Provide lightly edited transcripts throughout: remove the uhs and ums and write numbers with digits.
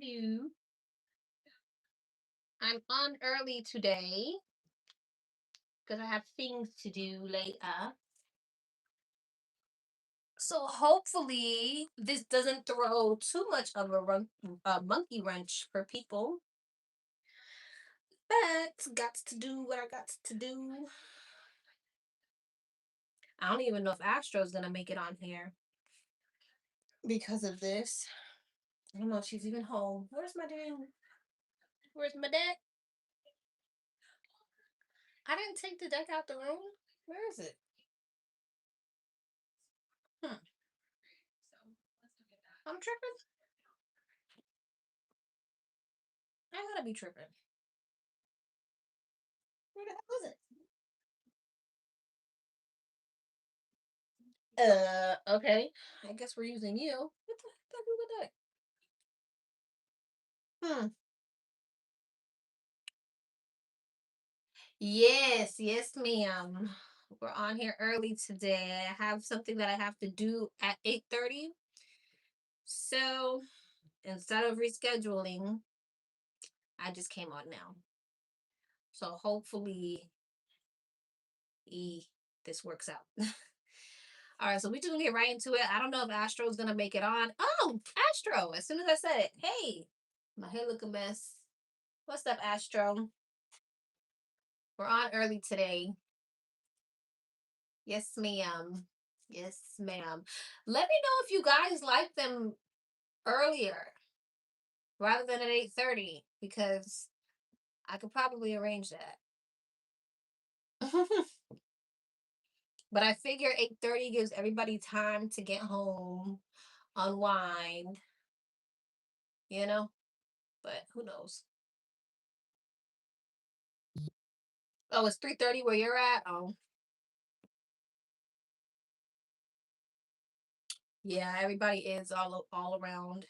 Hello. I'm on early today because I have things to do later. So hopefully this doesn't throw too much of a monkey wrench for people. But got to do what I got to do. I don't even know if Astro's gonna make it on here because of this. I don't know if she's even home. Where's my damn? Where's my deck? I didn't take the deck out the room. Where is it? Hmm. I'm tripping. I gotta be tripping. Where the hell is it? Okay. I guess we're using you. What the heck do with that? Yes, yes, ma'am. We're on here early today. I have something that I have to do at 8:30. So instead of rescheduling, I just came on now. So hopefully this works out. All right, so we're just gonna get right into it. I don't know if Astro's gonna make it on. Oh, Astro! As soon as I said it, hey, my hair look a mess. What's up, Astro? We're on early today. Yes, ma'am. Yes, ma'am. Let me know if you guys like them earlier rather than at 8:30 because I could probably arrange that. But I figure 8:30 gives everybody time to get home, unwind, you know? But who knows? Oh, it's 3:30 where you're at? Oh, yeah, everybody is all around.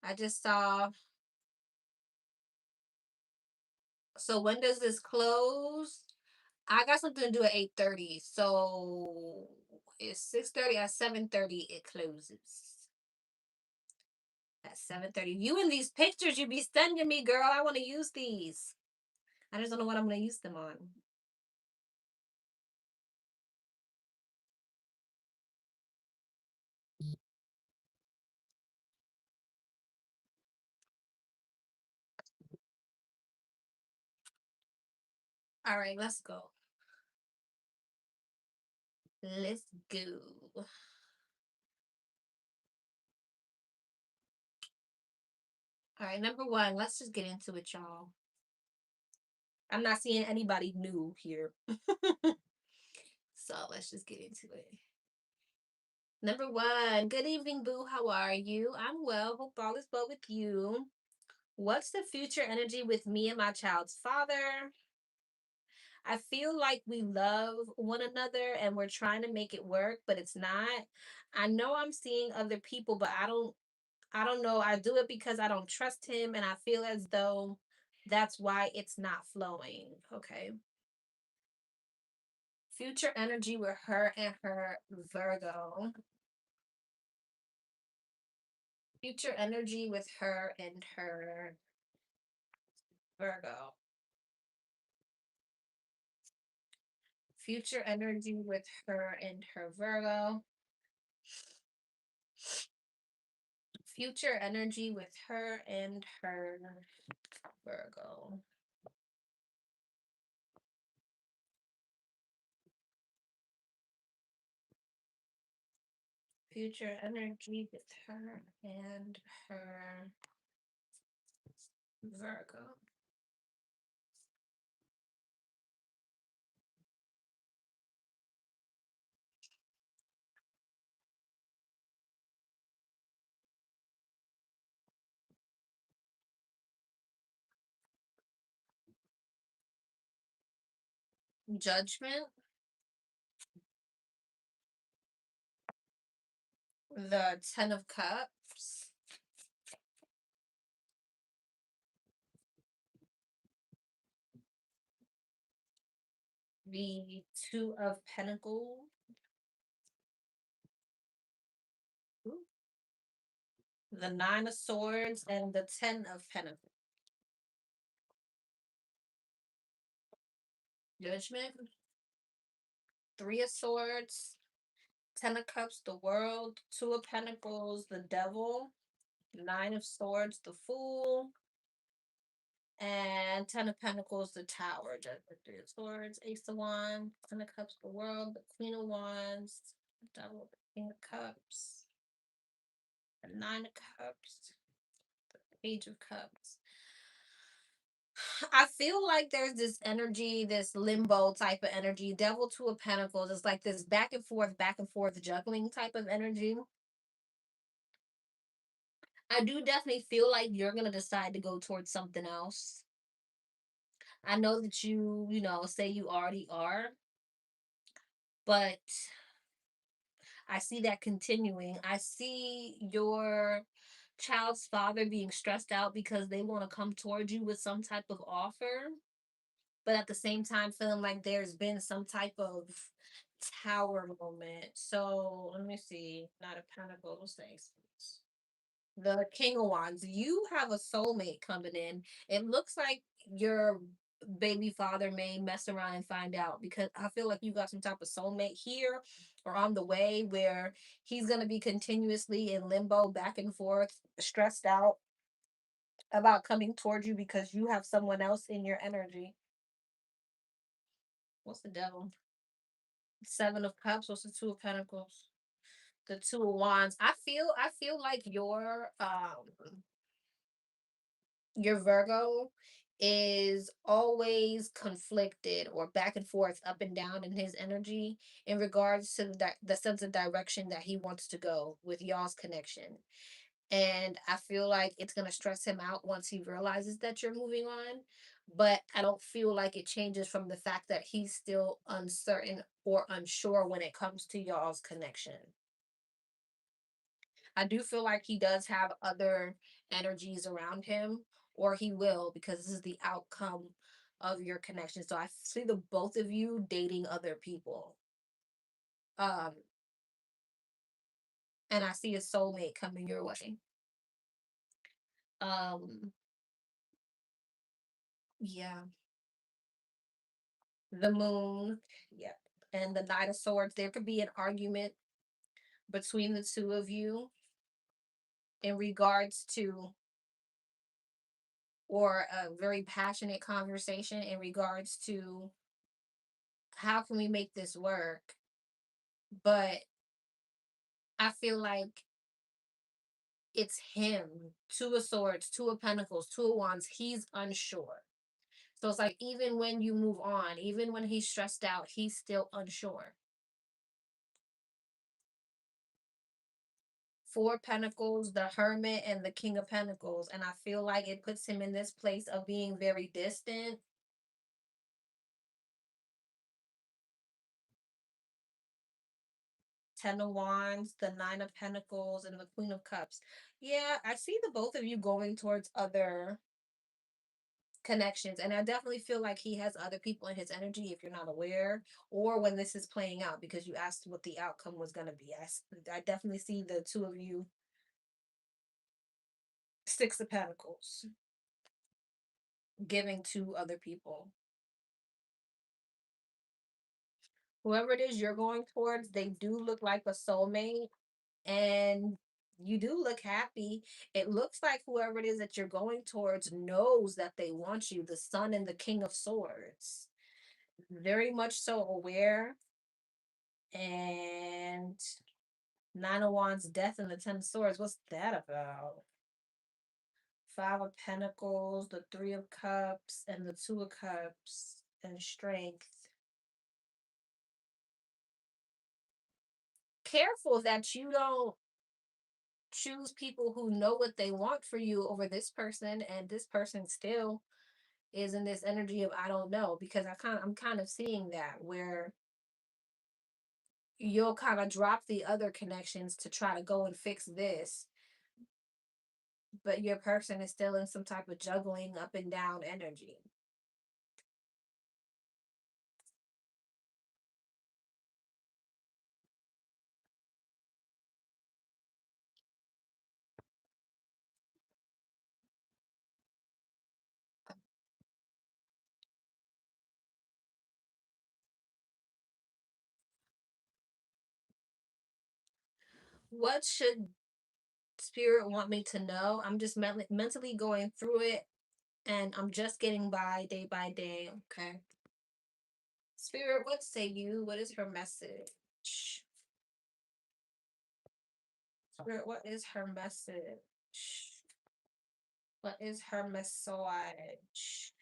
I just saw. So when does this close? I got something to do at 8:30. So it's 6:30. At 7:30 it closes. At 7:30. You and these pictures you be sending me, girl. I want to use these. I just don't know what I'm gonna use them on. All right, let's go. Let's go. All right, number one, let's just get into it, y'all. I'm not seeing anybody new here. So let's just get into it. Number one, good evening, Boo. How are you? I'm well. Hope all is well with you. What's the future energy with me and my child's father? I feel like we love one another and we're trying to make it work, but it's not. I know I'm seeing other people, but I don't know. I do it because I don't trust him and I feel as though that's why it's not flowing. Okay. Future energy with her and her Virgo. Future energy with her and her Virgo. Future energy with her and her Virgo. Future energy with her and her Virgo. Future energy with her and her Virgo. Judgment. The Ten of Cups. The Two of Pentacles. The Nine of Swords and the Ten of Pentacles. Judgment. Three of Swords. Ten of Cups, the World. Two of Pentacles, the Devil. Nine of Swords, the Fool. And Ten of Pentacles, the Tower. Judgment. Three of Swords, Ace of Wands. Ten of Cups, the World. The Queen of Wands. The Devil, the King of Cups. The Nine of Cups. The Page of Cups. I feel like there's this energy, this limbo type of energy. Devil, Two of Pentacles. It's like this back and forth juggling type of energy. I do definitely feel like you're gonna decide to go towards something else. I know that say you already are, but I see that continuing. I see your child's father being stressed out because they want to come towards you with some type of offer, but at the same time feeling like there's been some type of tower moment. So let me see. Not a Pentacles, thanks. The King of Wands. You have a soulmate coming in. It looks like your baby father may mess around and find out, because I feel like you got some type of soulmate here or on the way where he's going to be continuously in limbo, back and forth, stressed out about coming towards you because you have someone else in your energy. What's the Devil? Seven of Cups. What's the Two of Pentacles? The Two of Wands. I feel like your Virgo is always conflicted or back and forth, up and down in his energy in regards to the sense of direction that he wants to go with y'all's connection. And I feel like it's going to stress him out once he realizes that you're moving on. But I don't feel like it changes from the fact that he's still uncertain or unsure when it comes to y'all's connection. I do feel like he does have other energies around him, or he will, because this is the outcome of your connection. So I see the both of you dating other people. Um, and I see a soulmate coming your way. Um, yeah, the Moon, yeah, and the Knight of Swords. There could be an argument between the two of you in regards to, or a very passionate conversation in regards to how can we make this work. But I feel like it's him. Two of Swords, Two of Pentacles, Two of Wands. He's unsure. So it's like even when you move on, even when he's stressed out, he's still unsure. Four of Pentacles, the Hermit, and the King of Pentacles. And I feel like it puts him in this place of being very distant. Ten of Wands, the Nine of Pentacles, and the Queen of Cups. Yeah, I see the both of you going towards other connections, and I definitely feel like he has other people in his energy if you're not aware, or when this is playing out, because you asked what the outcome was going to be. I definitely see the two of you. Six of Pentacles, giving to other people. Whoever it is you're going towards, they do look like a soulmate, and you do look happy. It looks like whoever it is that you're going towards knows that they want you. The Sun and the King of Swords, very much so aware. And Nine of Wands, Death, and the Ten of Swords. What's that about? Five of Pentacles, the Three of Cups, and the Two of Cups, and Strength. Careful that you don't choose people who know what they want for you over this person, and this person still is in this energy of I don't know, because I'm kind of seeing that where you'll kind of drop the other connections to try to go and fix this, but your person is still in some type of juggling up and down energy. What should spirit want me to know? I'm just mentally going through it, and I'm just getting by day. Okay. Spirit, what say you? What is her message? Spirit, what is her message? What is her message?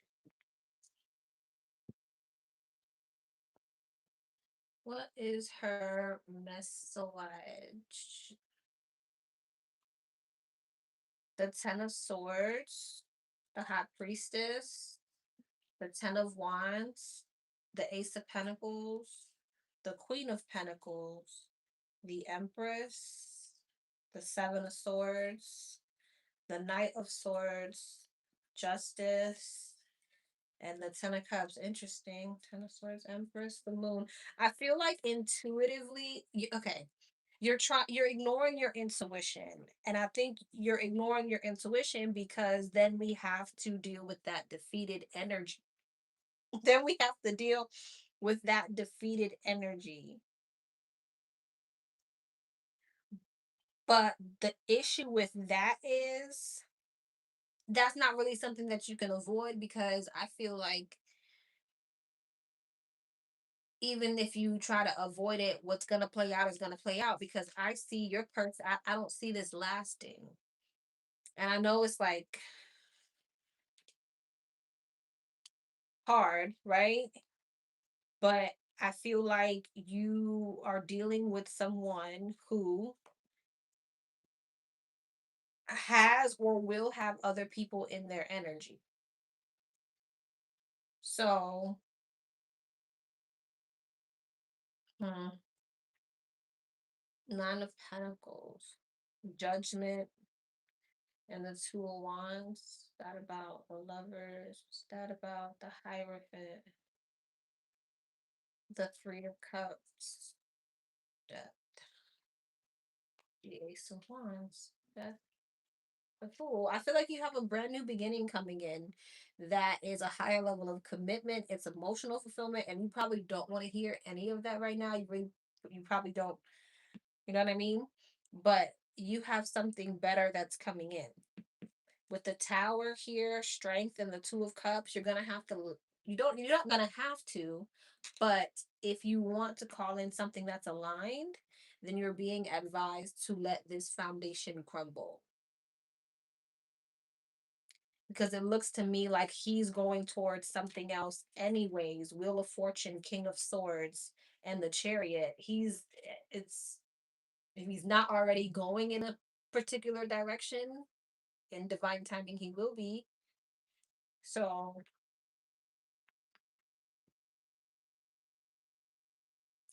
What is her message? The Ten of Swords, the High Priestess, the Ten of Wands, the Ace of Pentacles, the Queen of Pentacles, the Empress, the Seven of Swords, the Knight of Swords, Justice, and the Ten of Cups. Interesting. Ten of Swords, Empress, the Moon. I feel like intuitively, okay, you're ignoring your intuition, and I think you're ignoring your intuition because then we have to deal with that defeated energy. Then we have to deal with that defeated energy. But the issue with that is that's not really something that you can avoid, because I feel like even if you try to avoid it, what's going to play out is going to play out, because I see your person. I don't see this lasting. And I know it's like hard, right? But I feel like you are dealing with someone who has or will have other people in their energy. So, hmm, Nine of Pentacles, Judgment, and the Two of Wands. That about the Lovers? What's that about the Hierophant? The Three of Cups, Death, the Ace of Wands, Death, the Fool. I feel like you have a brand new beginning coming in that is a higher level of commitment. It's emotional fulfillment, and you probably don't want to hear any of that right now. You probably don't. You know what I mean? But you have something better that's coming in. With the Tower here, Strength, and the Two of Cups, you're gonna have to. You're not gonna have to, but if you want to call in something that's aligned, then you're being advised to let this foundation crumble, because it looks to me like he's going towards something else anyways. Wheel of Fortune, King of Swords, and the Chariot. It's if he's not already going in a particular direction, in divine timing he will be. So,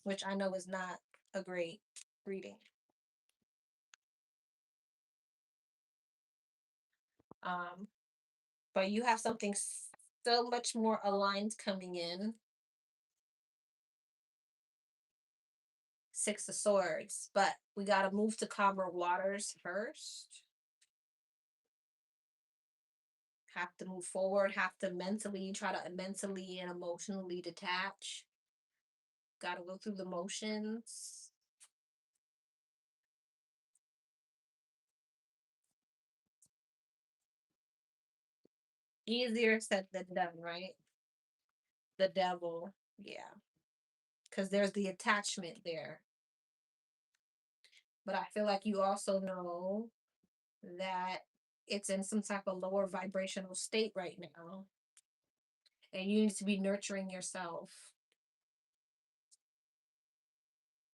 which I know is not a great reading. Um, but you have something so much more aligned coming in. Six of Swords, but we got to move to calmer waters first. Have to move forward, have to try to mentally and emotionally detach. Got to go through the motions. Easier said than done, right? The Devil. Yeah. Because there's the attachment there. But I feel like you also know that it's in some type of lower vibrational state right now. And you need to be nurturing yourself.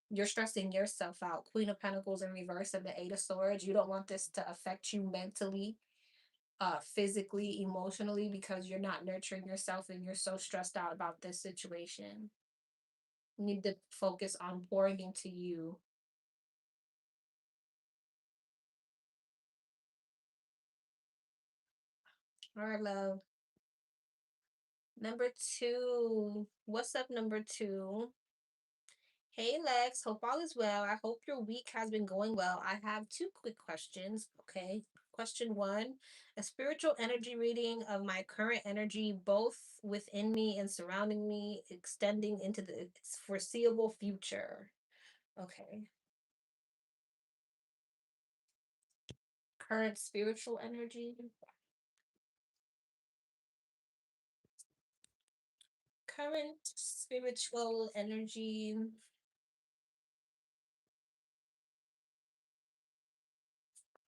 You're stressing yourself out. Queen of Pentacles in reverse and the Eight of Swords. You don't want this to affect you mentally, physically, emotionally, because you're not nurturing yourself and you're so stressed out about this situation. You need to focus on pouring into you. All right, love. Number two. What's up, number two? Hey Lex, hope all is well. I hope your week has been going well. I have two quick questions. Okay. Question one, a spiritual energy reading of my current energy, both within me and surrounding me, extending into the foreseeable future. Okay. current spiritual energy. Current spiritual energy.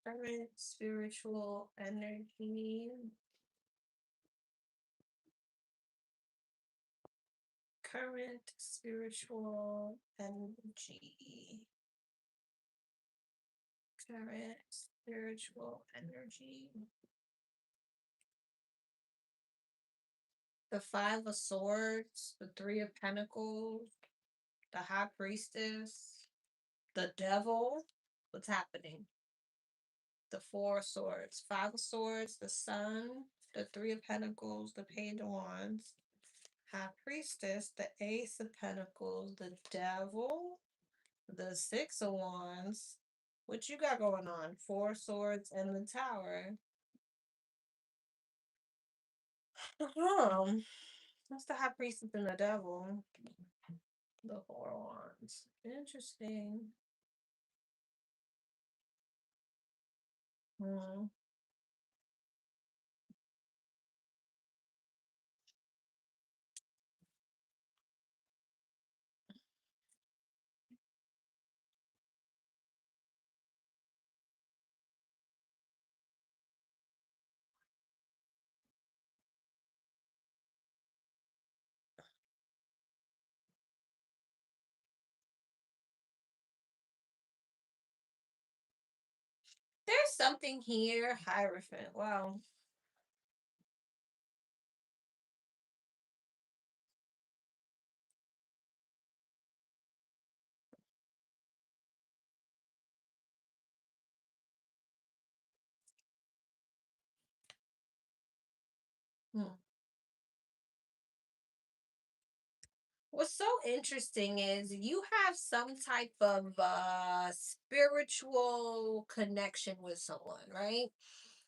Current spiritual energy. Current spiritual energy. Current spiritual energy. The Five of Swords, the Three of Pentacles, the High Priestess, the Devil. What's happening? The Four of Swords, Five of Swords, the Sun, the Three of Pentacles, the Page of Wands, High Priestess, the Ace of Pentacles, the Devil, the Six of Wands. What you got going on? Four of Swords and the Tower. That's the High Priestess and the Devil. The Four of Wands. Interesting. Hmm. There's something here, Hierophant. Wow. Hmm. What's so interesting is you have some type of spiritual connection with someone, right?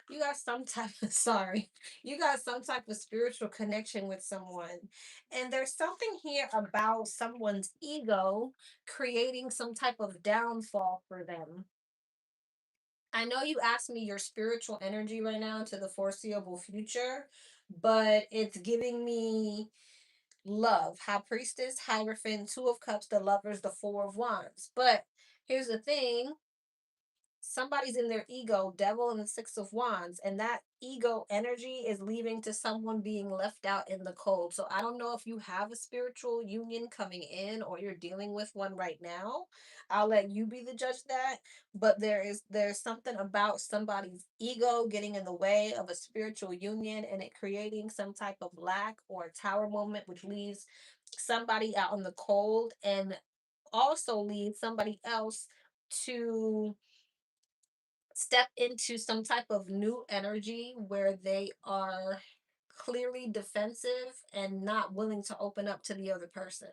You got some type of sorry. You got some type of spiritual connection with someone. And there's something here about someone's ego creating some type of downfall for them. I know you asked me your spiritual energy right now into the foreseeable future, but it's giving me love. High Priestess, Hierophant, Two of Cups, the Lovers, the Four of Wands. But here's the thing, somebody's in their ego, Devil and the Six of Wands, and that ego energy is leaving to someone being left out in the cold. So I don't know if you have a spiritual union coming in or you're dealing with one right now. I'll let you be the judge of that. But there's something about somebody's ego getting in the way of a spiritual union and it creating some type of lack or tower moment, which leaves somebody out in the cold and also leaves somebody else to step into some type of new energy where they are clearly defensive and not willing to open up to the other person.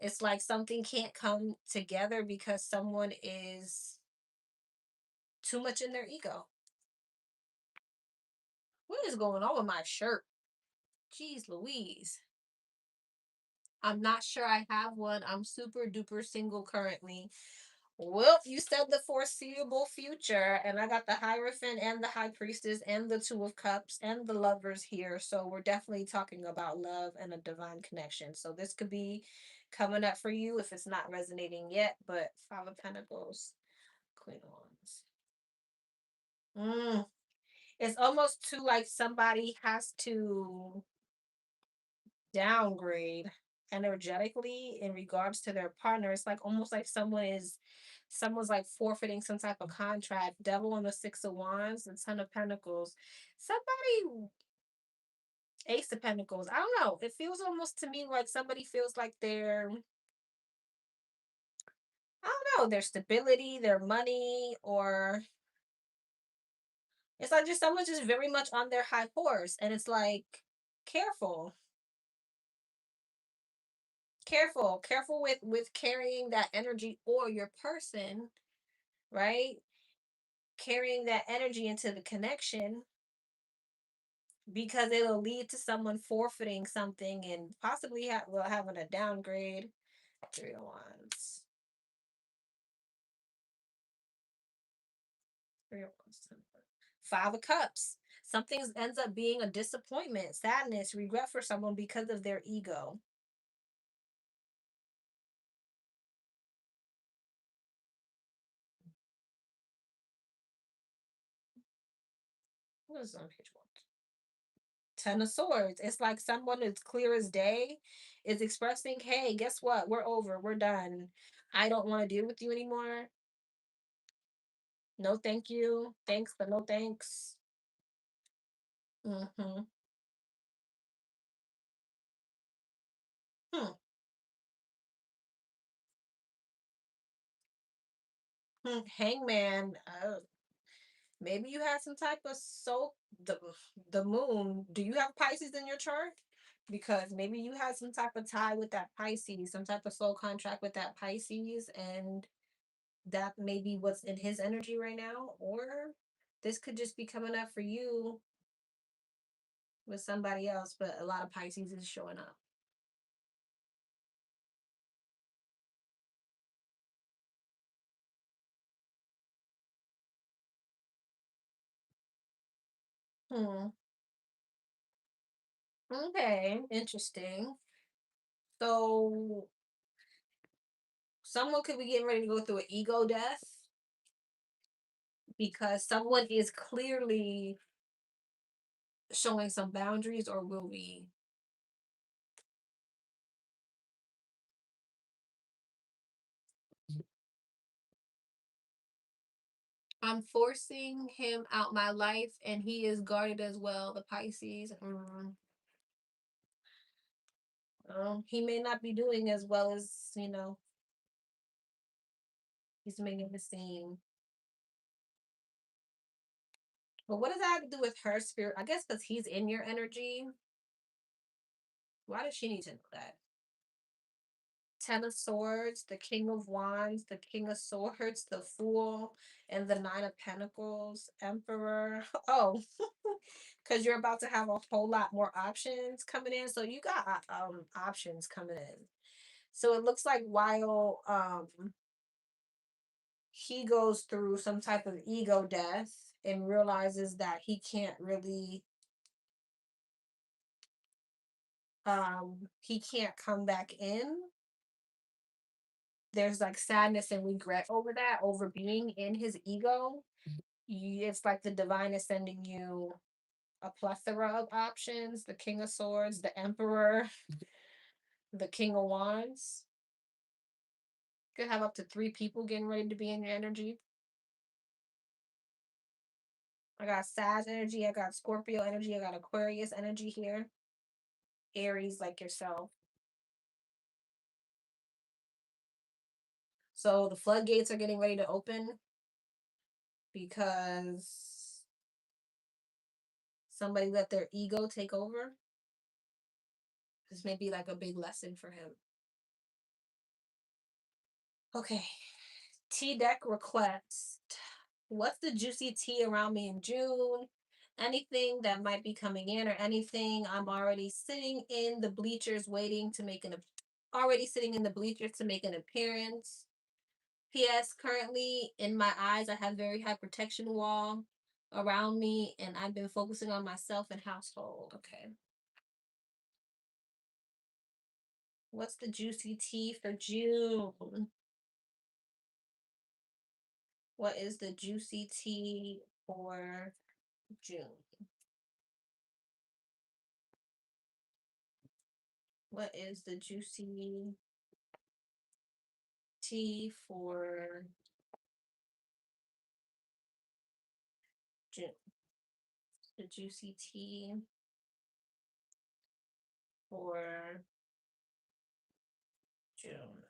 It's like something can't come together because someone is too much in their ego. What is going on with my shirt? Jeez Louise. I'm not sure I have one. I'm super duper single currently. Well, you said the foreseeable future, and I got the Hierophant and the High Priestess and the Two of Cups and the Lovers here. So we're definitely talking about love and a divine connection. So this could be coming up for you if it's not resonating yet. But Five of Pentacles, Queen of Wands. Mm. It's almost too like somebody has to downgrade energetically in regards to their partner. It's like almost like someone's like forfeiting some type of contract. Devil on the Six of Wands and Ten of Pentacles. Somebody Ace of Pentacles. I don't know. It feels almost to me like somebody feels like I don't know, their stability, their money, or it's like just someone just very much on their high horse. And it's like careful. Careful with carrying that energy or your person, right? Carrying that energy into the connection because it'll lead to someone forfeiting something and possibly having a downgrade. Three of Wands. Five of Cups. Something ends up being a disappointment, sadness, regret for someone because of their ego. What is on page one? Ten of Swords. It's like someone is clear as day is expressing, hey, guess what? We're over. We're done. I don't want to deal with you anymore. No, thank you. Thanks, but no thanks. Mm-hmm. Hmm. Hangman. Maybe you had some type of soul. The moon. Do you have Pisces in your chart? Because maybe you had some type of tie with that Pisces, some type of soul contract with that Pisces, and that may be what's in his energy right now. Or this could just be coming up for you with somebody else, but a lot of Pisces is showing up. Hmm. Okay, interesting. So someone could be getting ready to go through an ego death because someone is clearly showing some boundaries or will be. I'm forcing him out my life and he is guarded as well, the Pisces. He may not be doing as well as, he's making it seem. But what does that have to do with her spirit? I guess because he's in your energy. Why does she need to know that? Ten of Swords, the King of Wands, the King of Swords, the Fool, and the Nine of Pentacles, Emperor. Oh, because you're about to have a whole lot more options coming in. So you got options coming in. So it looks like while he goes through some type of ego death and realizes that he can't really he can't come back in, there's like sadness and regret over that, over being in his ego. It's like the divine is sending you a plethora of options: the King of Swords, the Emperor, the King of Wands. You could have up to three people getting ready to be in your energy. I got Sag energy, I got Scorpio energy, I got Aquarius energy here. Aries, like yourself. So the floodgates are getting ready to open because somebody let their ego take over. This may be like a big lesson for him. Okay. Tea deck request. What's the juicy tea around me in June? Anything that might be coming in or anything I'm already sitting in the bleachers waiting to make an already sitting in the bleachers to make an appearance. P.S. Currently in my eyes I have very high protection wall around me and I've been focusing on myself and household. Okay. What's the juicy tea for June? What is the juicy tea for June? What is the juicy tea for June? The juicy tea for June.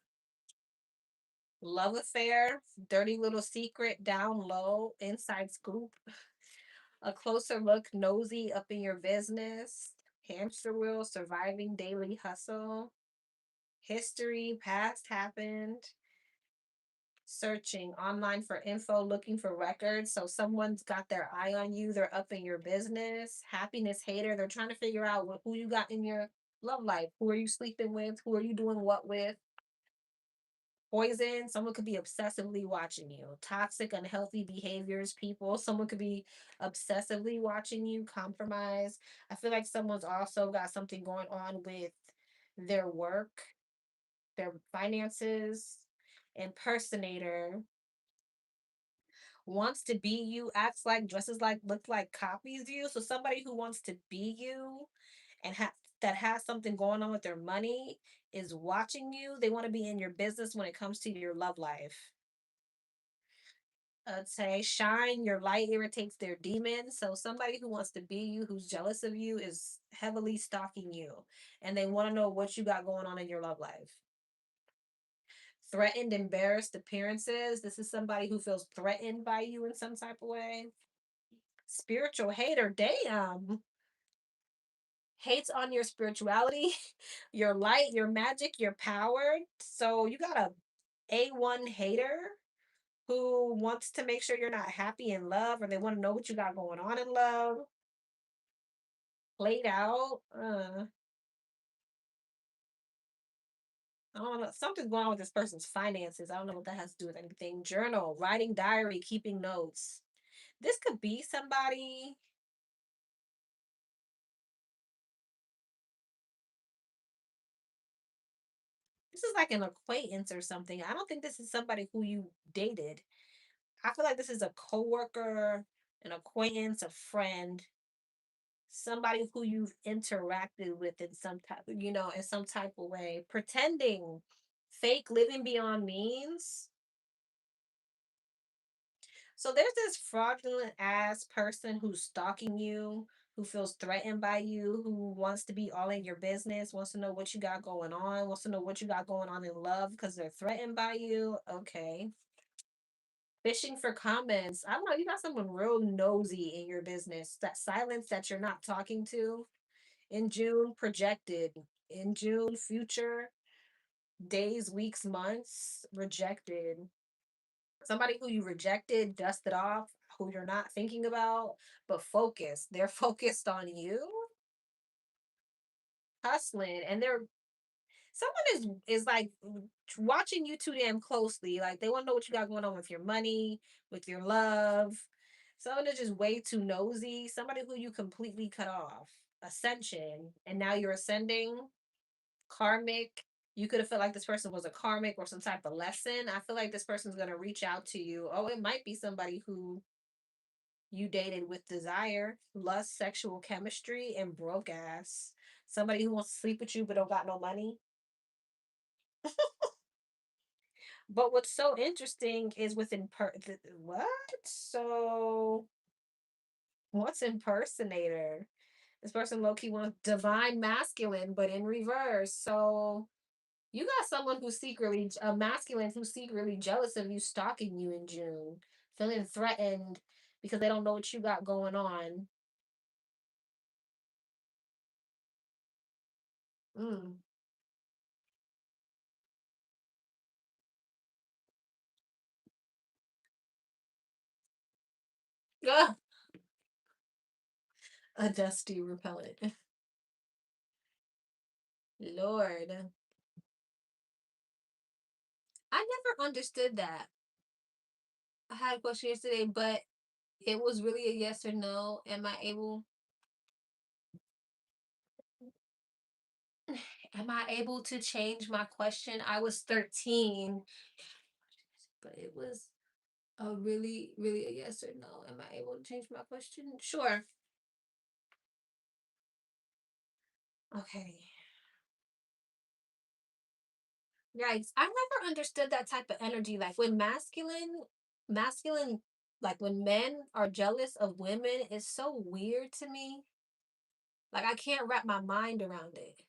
Love affair, dirty little secret, down low, inside scoop, a closer look, nosy up in your business, hamster wheel, surviving daily hustle, history, past happened, searching online for info, looking for records. So someone's got their eye on you. They're up in your business. Happiness hater. They're trying to figure out who you got in your love life. Who are you sleeping with? Who are you doing what with? poison. Someone could be obsessively watching you. Toxic, unhealthy behaviors, people. Someone could be obsessively watching you. Compromise. I feel like someone's also got something going on with their work, their finances. Impersonator wants to be you, acts like, dresses like, looks like, copies you. So somebody who wants to be you and that has something going on with their money is watching you. They want to be in your business when it comes to your love life. Say shine your light irritates their demons. So somebody who wants to be you, who's jealous of you, is heavily stalking you, and they want to know what you got going on in your love life. Threatened, embarrassed appearances. This is somebody who feels threatened by you in some type of way. Spiritual hater, damn. Hates on your spirituality, your light, your magic, your power. So you got A1 hater who wants to make sure you're not happy in love, or they want to know what you got going on in love. Played out. I don't know. Something's going on with this person's finances. I don't know what that has to do with anything. Journal, writing diary, keeping notes. This could be somebody. This is like an acquaintance or something. I don't think this is somebody who you dated. I feel like this is a coworker, an acquaintance, a friend, somebody who you've interacted with in some type, in some type of way. Pretending, fake, living beyond means. So there's this fraudulent ass person who's stalking you, who feels threatened by you, who wants to be all in your business, wants to know what you got going on, wants to know what you got going on in love because they're threatened by you. Okay. Fishing for comments. I don't know. You got someone real nosy in your business. That silence that you're not talking to. In June, projected. In June, future, days, weeks, months, rejected. Somebody who you rejected, dusted off, who you're not thinking about, but focused. They're focused on you, hustling, and someone is like watching you too damn closely. Like they want to know what you got going on with your money, with your love. Someone is just way too nosy. Somebody who you completely cut off. Ascension, and now you're ascending. Karmic. You could have felt like this person was a karmic or some type of lesson. I feel like this person's gonna reach out to you. Oh, it might be somebody who you dated with desire, lust, sexual chemistry, and broke ass. Somebody who wants to sleep with you but don't got no money. But what's so interesting is what? So what's impersonator? This person low key wants divine masculine, but in reverse. So you got someone who's secretly a masculine who's secretly jealous of you, stalking you in June, feeling threatened because they don't know what you got going on. Mm. Ah, a dusty repellent. Lord, I never understood that. I had a question yesterday, but it was really a yes or no. Am I able to change my question? I was 13, but it was a really, really a yes or no. Am I able to change my question? Sure. Okay. Yikes. I never understood that type of energy. Like when masculine, like when men are jealous of women, it's so weird to me. Like I can't wrap my mind around it.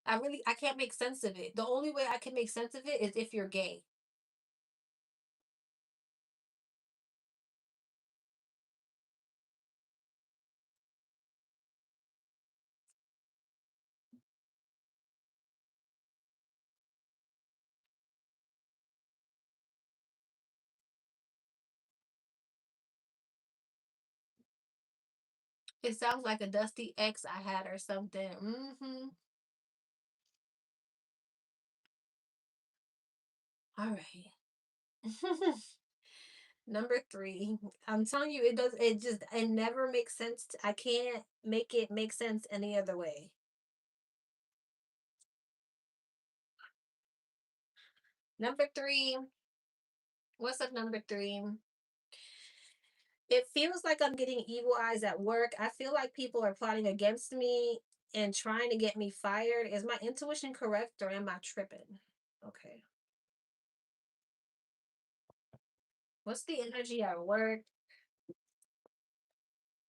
I can't make sense of it. The only way I can make sense of it is if you're gay. It sounds like a dusty ex I had or something. All right. Number three. I'm telling you, it does. It just. It never makes sense. I can't make it make sense any other way. Number three. What's up, number three? It feels like I'm getting evil eyes at work. I feel like people are plotting against me and trying to get me fired. Is my intuition correct or am I tripping? Okay. What's the energy at work?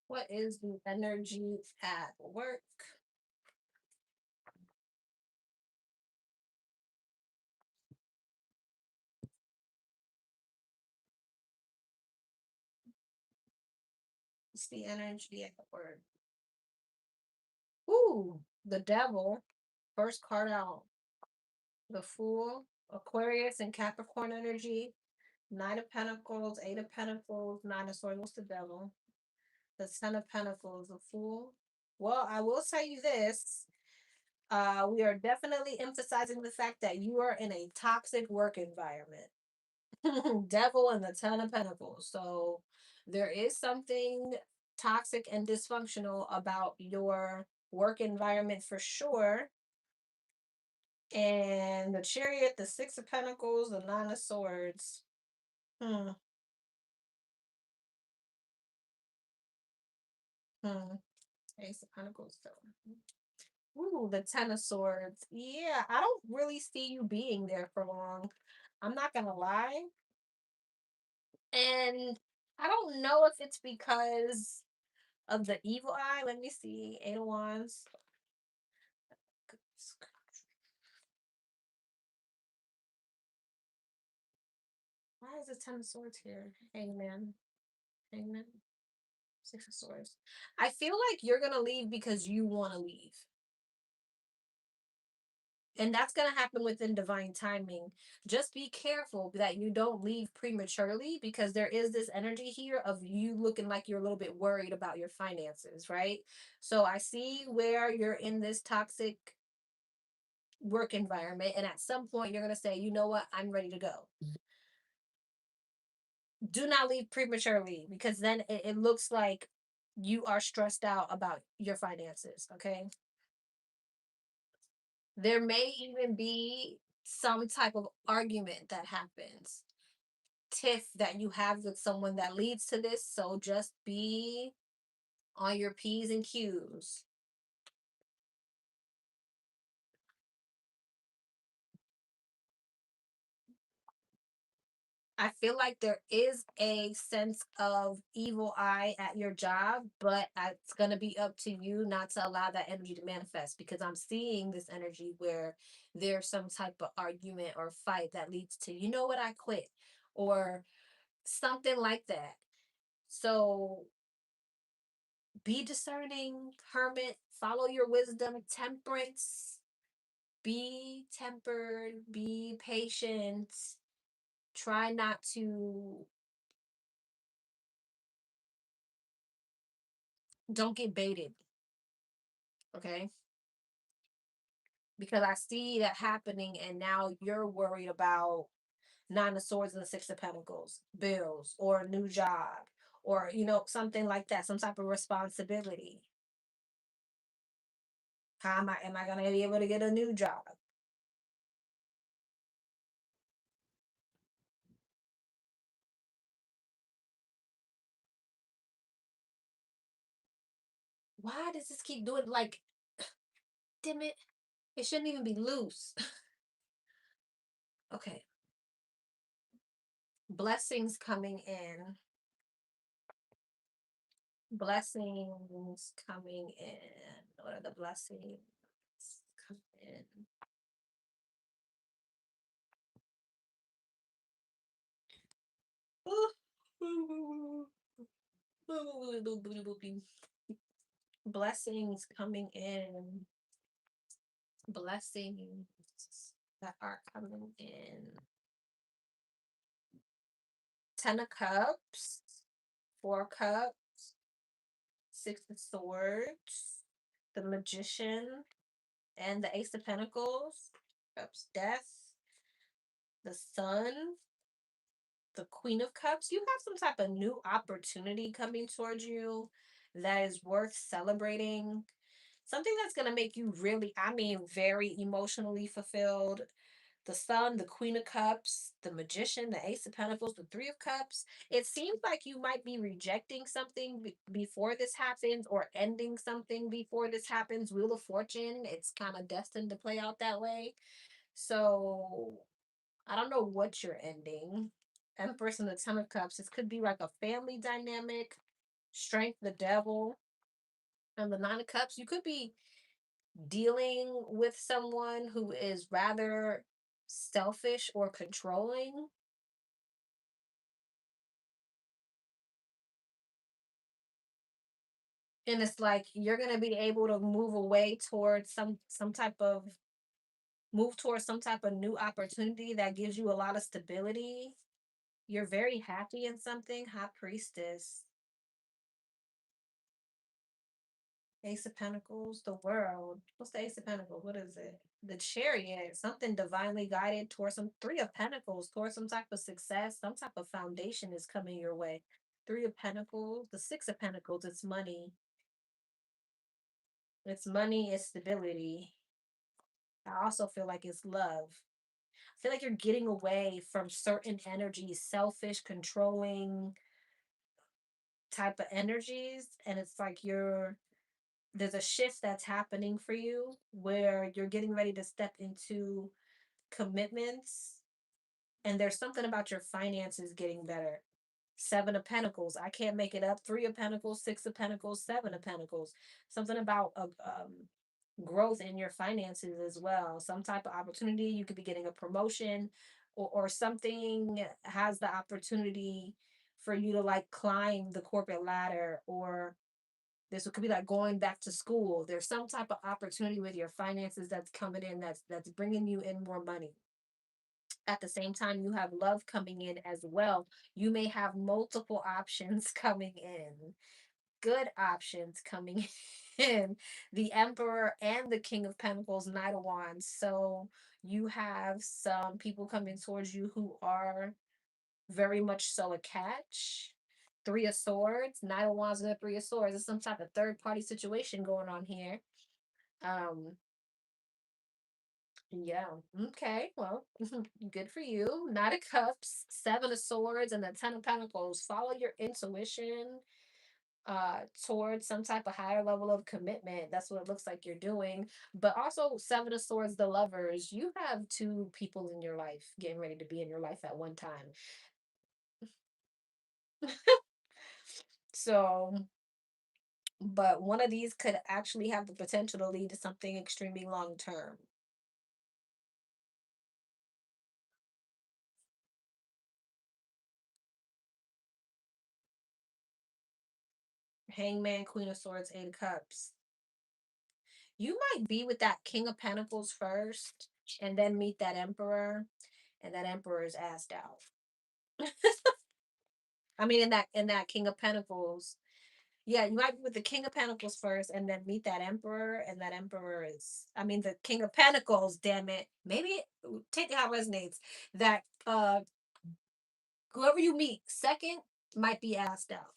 What is the energy at work? What's the energy at work? Ooh, the devil. First card out. The Fool, Aquarius, and Capricorn energy. Nine of Pentacles, Eight of Pentacles, Nine of Swords. What's the devil? The Ten of Pentacles, the Fool. Well, I will tell you this. We are definitely emphasizing the fact that you are in a toxic work environment. Devil and the Ten of Pentacles. So there is something toxic and dysfunctional about your work environment for sure. And the Chariot, the Six of Pentacles, the Nine of Swords. Hmm. Hmm. Ace of Pentacles. So. Ooh, the Ten of Swords. Yeah, I don't really see you being there for long. I'm not gonna lie. And I don't know if it's because of the evil eye. Let me see. Eight of Wands. Why is the Ten of Swords here? Hangman. Hangman. Six of Swords. I feel like you're gonna leave because you want to leave. And that's going to happen within divine timing. Just be careful that you don't leave prematurely because there is this energy here of you looking like you're a little bit worried about your finances, right? So I see where you're in this toxic work environment, and at some point you're going to say, you know what, I'm ready to go. Do not leave prematurely because then it looks like you are stressed out about your finances, okay? There may even be some type of argument that happens, tiff that you have with someone that leads to this. So just be on your P's and Q's. I feel like there is a sense of evil eye at your job, but it's going to be up to you not to allow that energy to manifest because I'm seeing this energy where there's some type of argument or fight that leads to, you know what, I quit or something like that. So be discerning, hermit, follow your wisdom, temperance, be tempered, be patient, try not to, don't get baited, okay? Because I see that happening, and now you're worried about Nine of Swords and the Six of Pentacles, bills, or a new job, or, something like that, some type of responsibility. How am I going to be able to get a new job? Why does this keep doing like, damn it? It shouldn't even be loose. Okay. Blessings coming in. Blessings coming in. What are the blessings coming in? Blessings coming in. Blessings that are coming in. Ten of Cups. Four Cups. Six of Swords. The Magician. And the Ace of Pentacles. Cups. Death. the Sun, the Queen of Cups. You have some type of new opportunity coming towards you that is worth celebrating. Something that's going to make you really, I mean, very emotionally fulfilled. The Sun, the Queen of Cups, the Magician, the Ace of Pentacles, the Three of Cups. It seems like you might be rejecting something before this happens, or ending something before this happens. Wheel of Fortune, it's kind of destined to play out that way. So I don't know what you're ending. Empress and the Ten of Cups. This could be like a family dynamic. Strength, the Devil, and the Nine of Cups. You could be dealing with someone who is rather selfish or controlling. And it's like you're gonna be able to move away towards some type of move towards some type of new opportunity that gives you a lot of stability. You're very happy in something. High Priestess, Ace of Pentacles, the World. What's the Ace of Pentacles? What is it? The Chariot. Something divinely guided towards some Three of Pentacles, towards some type of success. Some type of foundation is coming your way. Three of Pentacles, the Six of Pentacles. It's money. It's money. It's stability. I also feel like it's love. I feel like you're getting away from certain energies, selfish, controlling type of energies, and it's like there's a shift that's happening for you where you're getting ready to step into commitments, and there's something about your finances getting better. Seven of Pentacles, I can't make it up. Three of Pentacles, Six of Pentacles, Seven of Pentacles. Something about growth in your finances as well. Some type of opportunity. You could be getting a promotion, or something has the opportunity for you to like climb the corporate ladder, or this could be like going back to school. There's some type of opportunity with your finances that's coming in, that's bringing you in more money. At the same time, you have love coming in as well. You may have multiple options coming in, good options coming in. The Emperor and the King of Pentacles, Knight of Wands. So you have some people coming towards you who are very much so a catch. Three of Swords, Knight of Wands, and the Three of Swords. There's some type of third party situation going on here. Um, yeah. Okay. Well, good for you. Knight of Cups, Seven of Swords, and the Ten of Pentacles. Follow your intuition towards some type of higher level of commitment. That's what it looks like you're doing. But also Seven of Swords, the Lovers. You have two people in your life getting ready to be in your life at one time. So, but one of these could actually have the potential to lead to something extremely long term. Hangman, Queen of Swords, Eight of Cups. You might be with that King of Pentacles first, and then meet that Emperor, and that Emperor is assed out. I mean, in that King of Pentacles, yeah, you might be with the King of Pentacles first, and then meet that Emperor, and that Emperor is, I mean, the King of Pentacles. Damn it, maybe take how it resonates. That whoever you meet second might be asked out.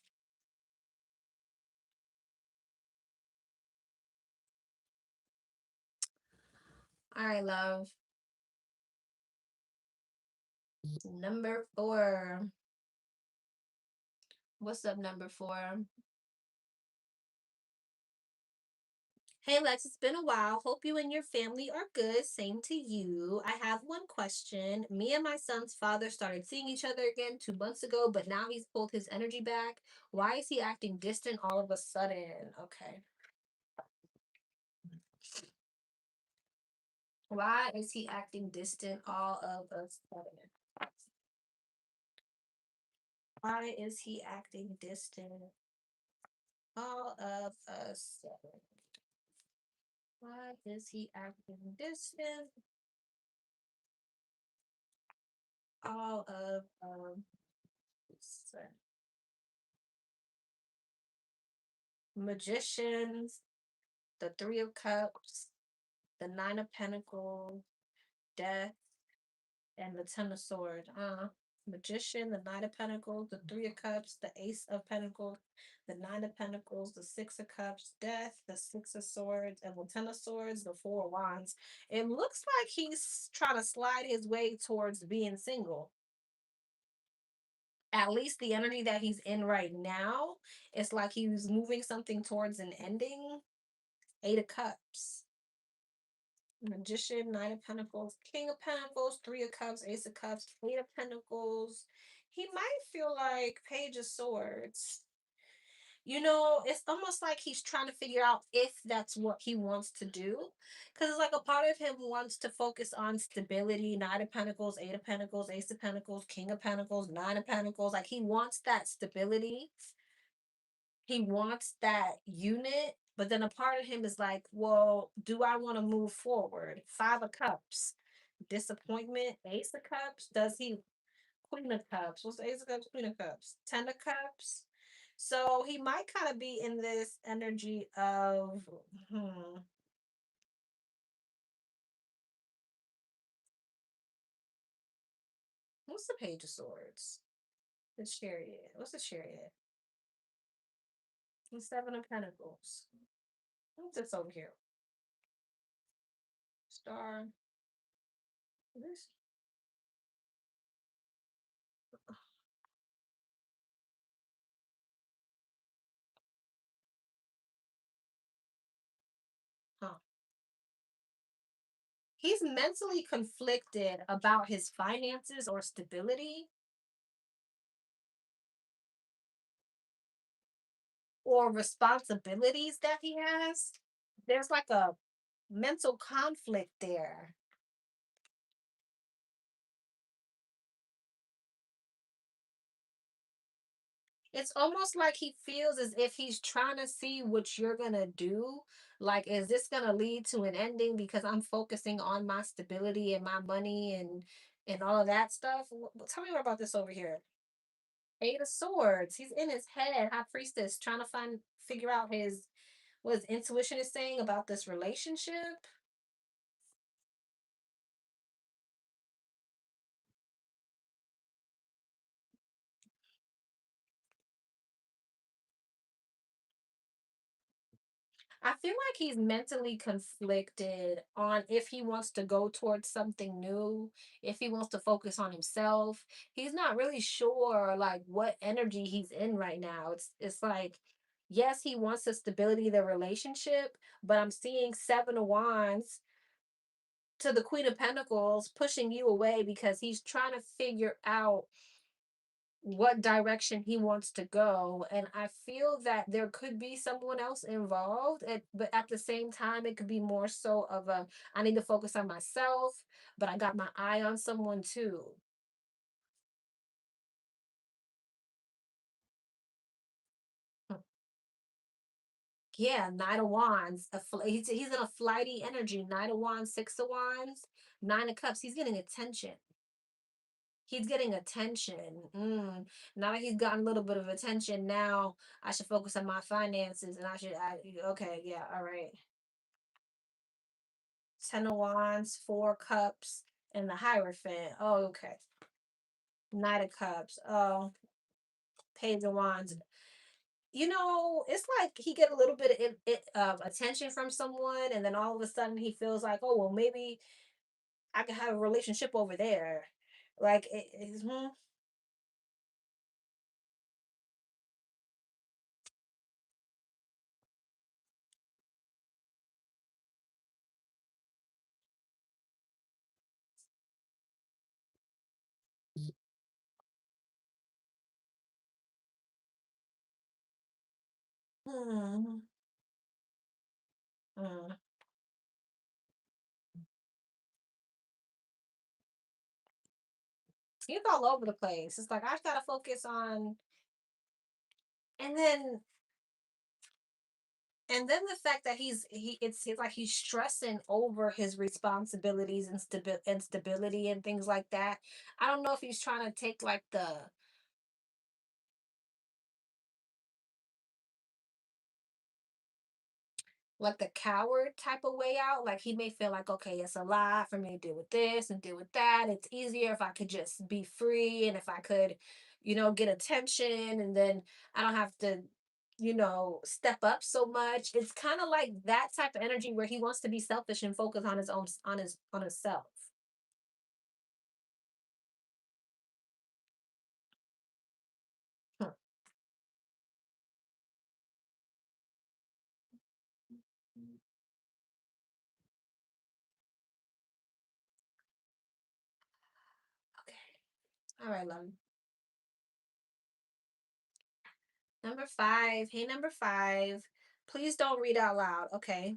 All right, love. Number four. What's up, number four? Hey Lex, it's been a while. Hope you and your family are good. Same to you. I have one question. Me and my son's father started seeing each other again 2 months ago, but now he's pulled his energy back. Why is he acting distant all of a sudden? Okay. Why is he acting distant all of a sudden? Why is he acting distant all of a sudden? Why is he acting distant all of a sudden? Magicians, the Three of Cups, the Nine of Pentacles, Death, and the Ten of Swords. Magician, the Knight of Pentacles, the Three of Cups, the Ace of Pentacles, the Nine of Pentacles, the Six of Cups, Death, the Six of Swords, and the Ten of Swords, the Four of Wands. It looks like he's trying to slide his way towards being single. At least the energy that he's in right now, it's like he's moving something towards an ending. Eight of Cups. Magician, Nine of Pentacles, King of Pentacles, Three of Cups, Ace of Cups, Eight of Pentacles. He might feel like Page of Swords. It's almost like he's trying to figure out if that's what he wants to do. Because it's like a part of him wants to focus on stability. Nine of Pentacles, Eight of Pentacles, Ace of Pentacles, King of Pentacles, Nine of Pentacles. Like he wants that stability. He wants that unit. But then a part of him is like, well, do I want to move forward? Five of Cups. Disappointment. Ace of Cups. Does he Queen of Cups? What's the Ace of Cups? Queen of Cups. Ten of Cups. So he might kind of be in this energy of, what's the Page of Swords? The Chariot. What's the Chariot? The Seven of Pentacles. What's this over here? Star. This. Huh. He's mentally conflicted about his finances or stability or responsibilities that he has. There's like a mental conflict there. It's almost like he feels as if he's trying to see what you're going to do. Like, is this going to lead to an ending because I'm focusing on my stability and my money and all of that stuff? Tell me more about this over here. Eight of Swords. He's in his head, High Priestess, trying to figure out what his intuition is saying about this relationship. I feel like he's mentally conflicted on if he wants to go towards something new, if he wants to focus on himself. He's not really sure like what energy he's in right now. It's like yes, he wants the stability of the relationship, but I'm seeing Seven of Wands to the Queen of Pentacles pushing you away because he's trying to figure out what direction he wants to go, and I feel that there could be someone else involved, but at the same time it could be more so of a I need to focus on myself, but I got my eye on someone too. Yeah, Knight of Wands. He's in a flighty energy. Knight of Wands, Six of Wands, Nine of Cups. He's getting attention. He's getting attention. Now that he's gotten a little bit of attention, now I should focus on my finances, and okay, yeah, all right. Ten of Wands, Four Cups, and the Hierophant. Oh, okay. Knight of Cups. Oh, Page of Wands. It's like he get a little bit of attention from someone, and then all of a sudden he feels like, oh, well, maybe I could have a relationship over there. Like, hmm, hmm. He's all over the place. It's like I just gotta focus on, and then the fact that it's like he's stressing over his responsibilities and stability and things like that. I don't know if he's trying to take like the like a coward type of way out. Like he may feel like, okay, it's a lot for me to deal with this and deal with that. It's easier if I could just be free and if I could, get attention and then I don't have to, step up so much. It's kind of like that type of energy where he wants to be selfish and focus on his own on himself. Huh. Okay. All right, love. Number 5. Hey, number 5. Please don't read out loud, okay?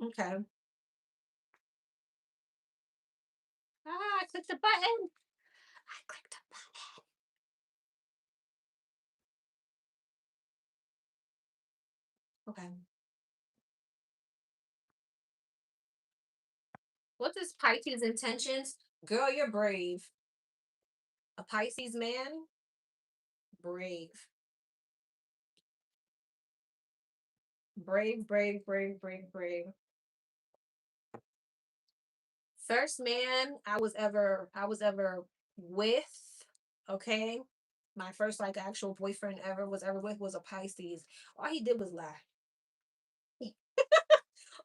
Okay. Ah, I clicked the button. I clicked the button. Okay. What's this Pisces intentions? Girl, you're brave. A Pisces man? Brave. Brave, brave, brave, brave, brave. First man I was ever with, okay? My first like actual boyfriend ever was ever with was a Pisces. All he did was lie.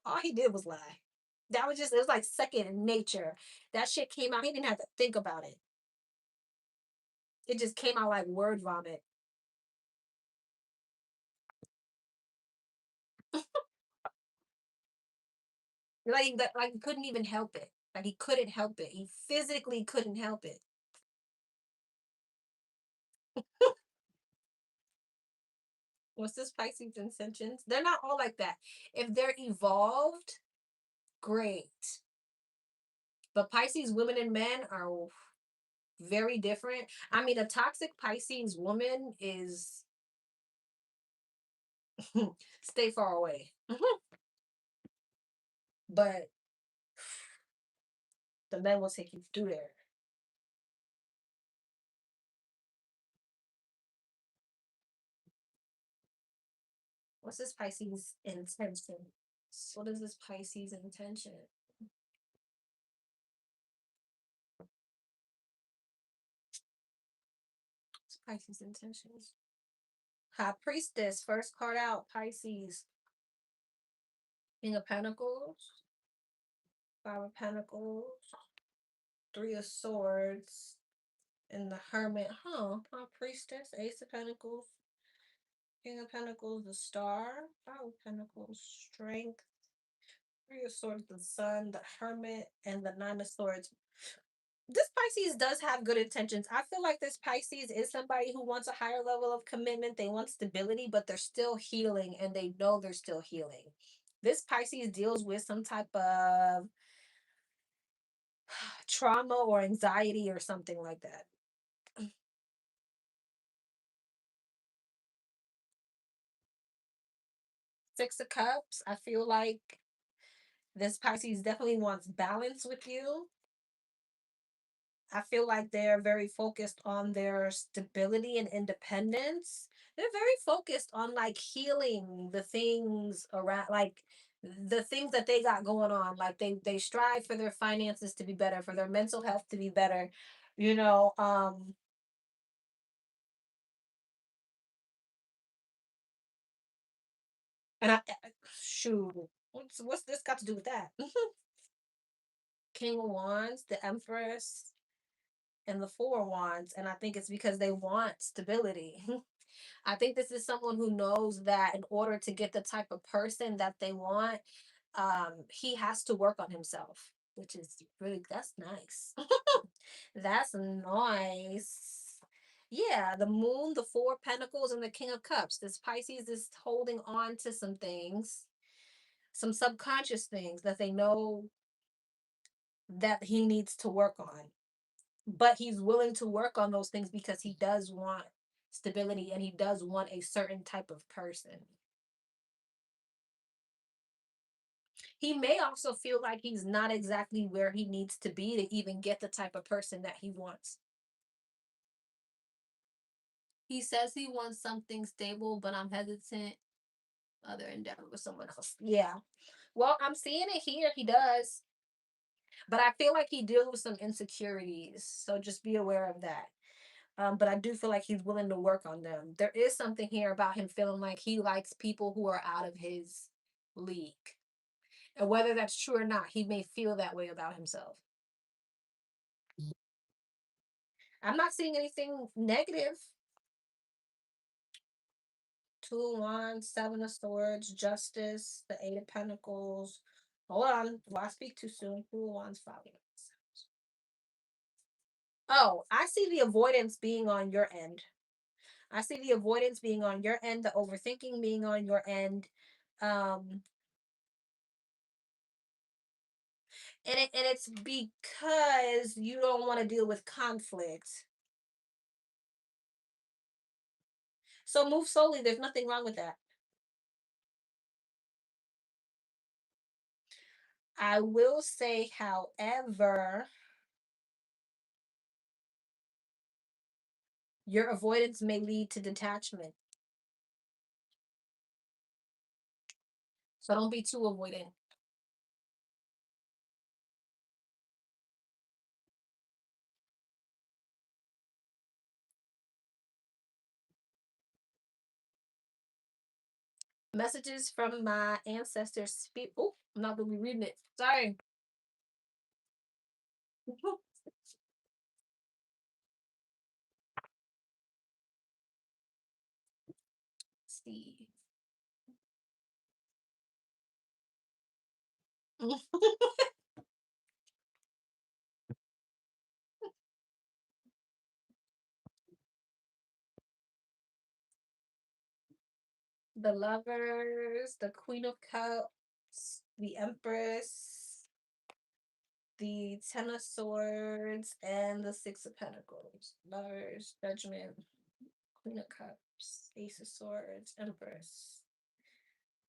All he did was lie. That was just it was like second nature. That shit came out. He didn't have to think about it. It just came out like word vomit. Like he couldn't even help it. Like he couldn't help it. He physically couldn't help it. What's this Pisces intentions? They're not all like that. If they're evolved, great. But Pisces women and men are very different. I mean, a toxic Pisces woman is stay far away. But the men will take you through there. What's this Pisces intention? What is this Pisces intention? What's Pisces intentions? High Priestess, first card out, Pisces. King of Pentacles, Five of Pentacles, Three of Swords, and the Hermit. Huh? High Priestess, Ace of Pentacles, King of Pentacles, the Star, Five of Pentacles, Strength, Three of Swords, the Sun, the Hermit, and the Nine of Swords. This Pisces does have good intentions. I feel like this Pisces is somebody who wants a higher level of commitment. They want stability, but they're still healing and they know they're still healing. This Pisces deals with some type of trauma or anxiety or something like that. Six of Cups, I feel like this Pisces definitely wants balance with you. I feel like they're very focused on their stability and independence. They're very focused on like healing the things around like the things that they got going on. Like they strive for their finances to be better, for their mental health to be better. You know, and shoot, what's this got to do with that? King of Wands, the Empress, and the Four of Wands, and I think it's because they want stability. I think this is someone who knows that in order to get the type of person that they want, he has to work on himself, which is really that's nice. That's nice. Yeah, the moon, the four of pentacles, and the king of cups. This Pisces is holding on to some things, some subconscious things that they know that he needs to work on. But he's willing to work on those things because he does want stability and he does want a certain type of person. He may also feel like he's not exactly where he needs to be to even get the type of person that he wants. He says he wants something stable, but I'm hesitant. Other endeavor with someone else. Yeah. Well, I'm seeing it here. He does. But I feel like he deals with some insecurities. So just be aware of that. But I do feel like he's willing to work on them. There is something here about him feeling like he likes people who are out of his league. And whether that's true or not, he may feel that way about himself. I'm not seeing anything negative. Two of Wands, Seven of Swords, Justice, the Eight of Pentacles. Hold on. Will I speak too soon? Two of Wands, Five of Wands. Oh, I see the avoidance being on your end. I see the avoidance being on your end, the overthinking being on your end. Um, and it's because you don't want to deal with conflict. So move slowly. There's nothing wrong with that. I will say, however, your avoidance may lead to detachment. So don't be too avoidant. Messages from my ancestors speak. Oh, I'm not gonna be reading it. Sorry. See. The Lovers, the Queen of Cups, the Empress, the Ten of Swords, and the Six of Pentacles. Lovers, Judgment, Queen of Cups, Ace of Swords, Empress,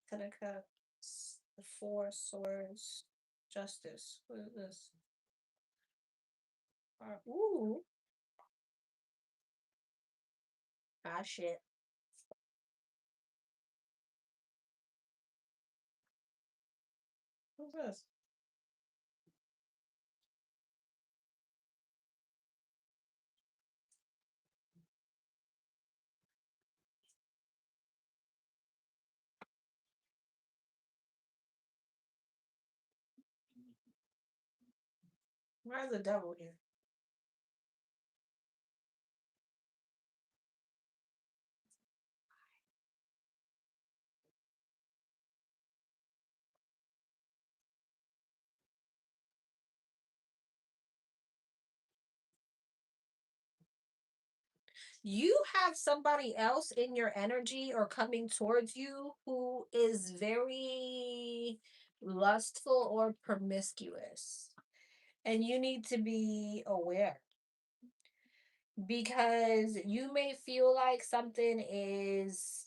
Ten of Cups, the Four of Swords, Justice. What is this? Ooh. Ah, shit. What's this? Where's the devil here? You have somebody else in your energy or coming towards you who is very lustful or promiscuous. And you need to be aware because you may feel like something is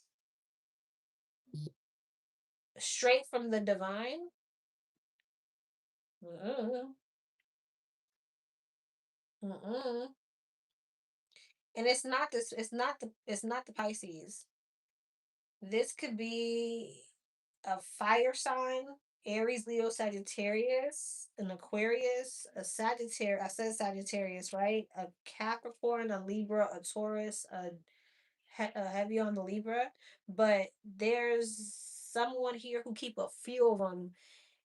straight from the divine. Mm-mm, mm-mm. And it's not the Pisces. This could be a fire sign, Aries, Leo, Sagittarius, an Aquarius, a Sagittarius. I said Sagittarius, right? A Capricorn, a Libra, a Taurus, a heavy on the Libra. But there's someone here who keep a few of them.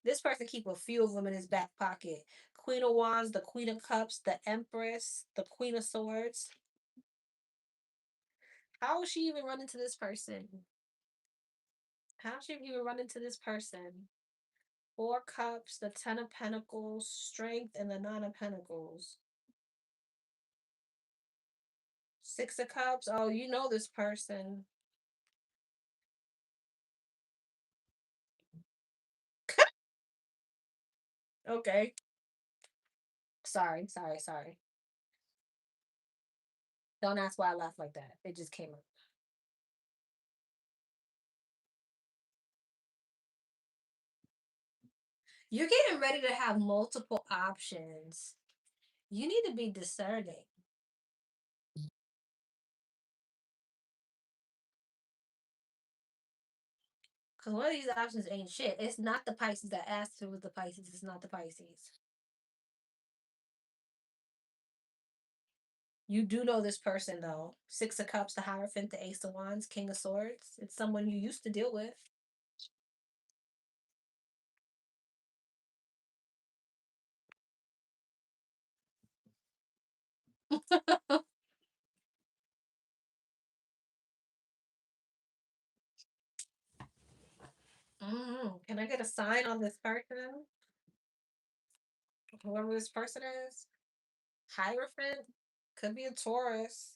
This person keep a few of them in his back pocket. Queen of Wands, the Queen of Cups, the Empress, the Queen of Swords. How will she even run into this person? How should you even run into this person? Four Cups, the Ten of Pentacles, Strength, and the Nine of Pentacles. Six of Cups. Oh, you know this person. Okay. Sorry, sorry, sorry. Don't ask why I laughed like that. It just came up. You're getting ready to have multiple options. You need to be discerning. Because one of these options ain't shit. It's not the Pisces that asked if it was the Pisces. It's not the Pisces. You do know this person though. Six of Cups, the Hierophant, the Ace of Wands, King of Swords. It's someone you used to deal with. Can I get a sign on this person? Whoever this person is. Hierophant. Could be a Taurus.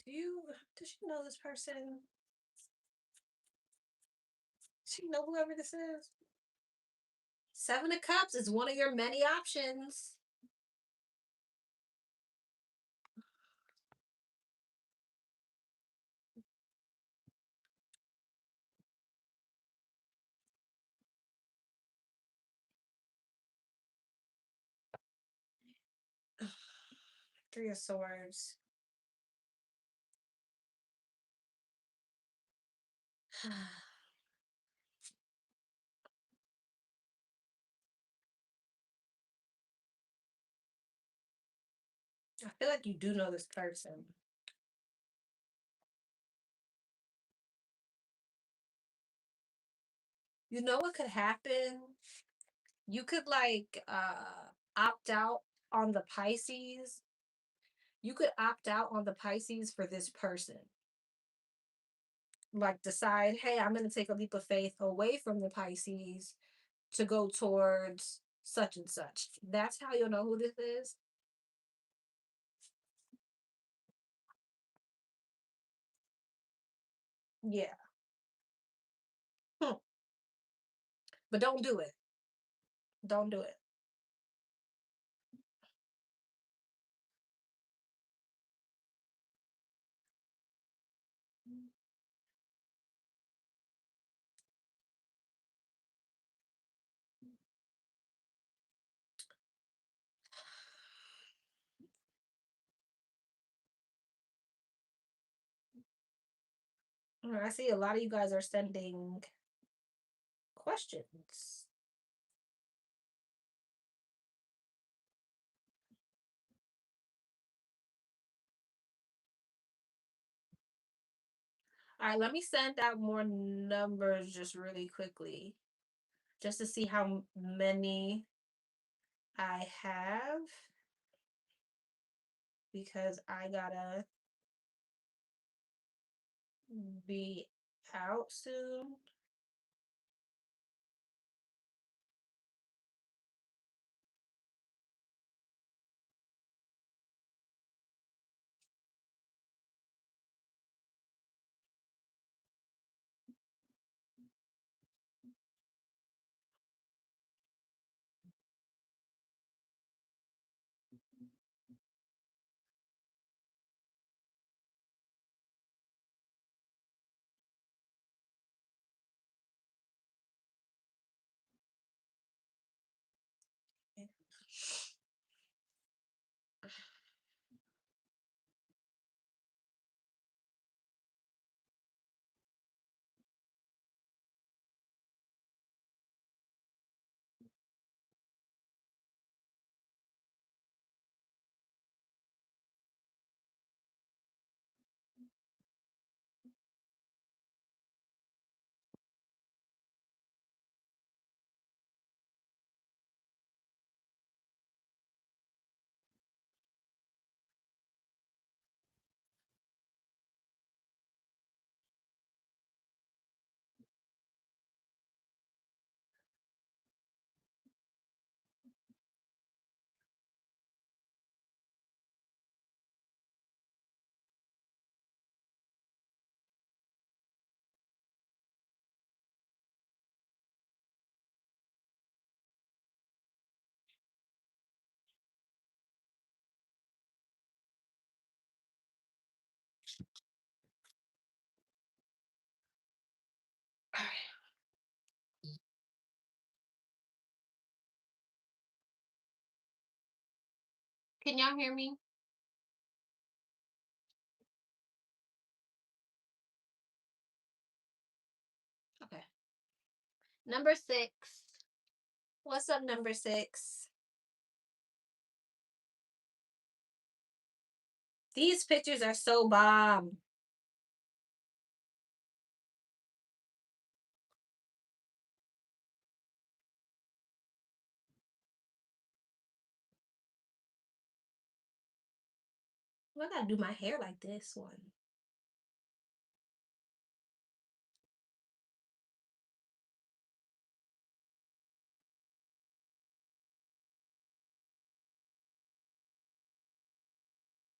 Does she know this person? Does she know whoever this is? Seven of Cups is one of your many options. Three of Swords. I feel like you do know this person. You know what could happen? You could like opt out on the Pisces. You could opt out on the Pisces for this person. Like decide, hey, I'm gonna take a leap of faith away from the Pisces to go towards such and such. That's how you'll know who this is. Yeah. Hmm. But don't do it. Don't do it. I see a lot of you guys are sending questions. All right, let me send out more numbers just really quickly, just to see how many I have, because I gotta be out soon. Can y'all hear me? Okay. Number 6. What's up, number 6? These pictures are so bomb. Well, I gotta do my hair like this one.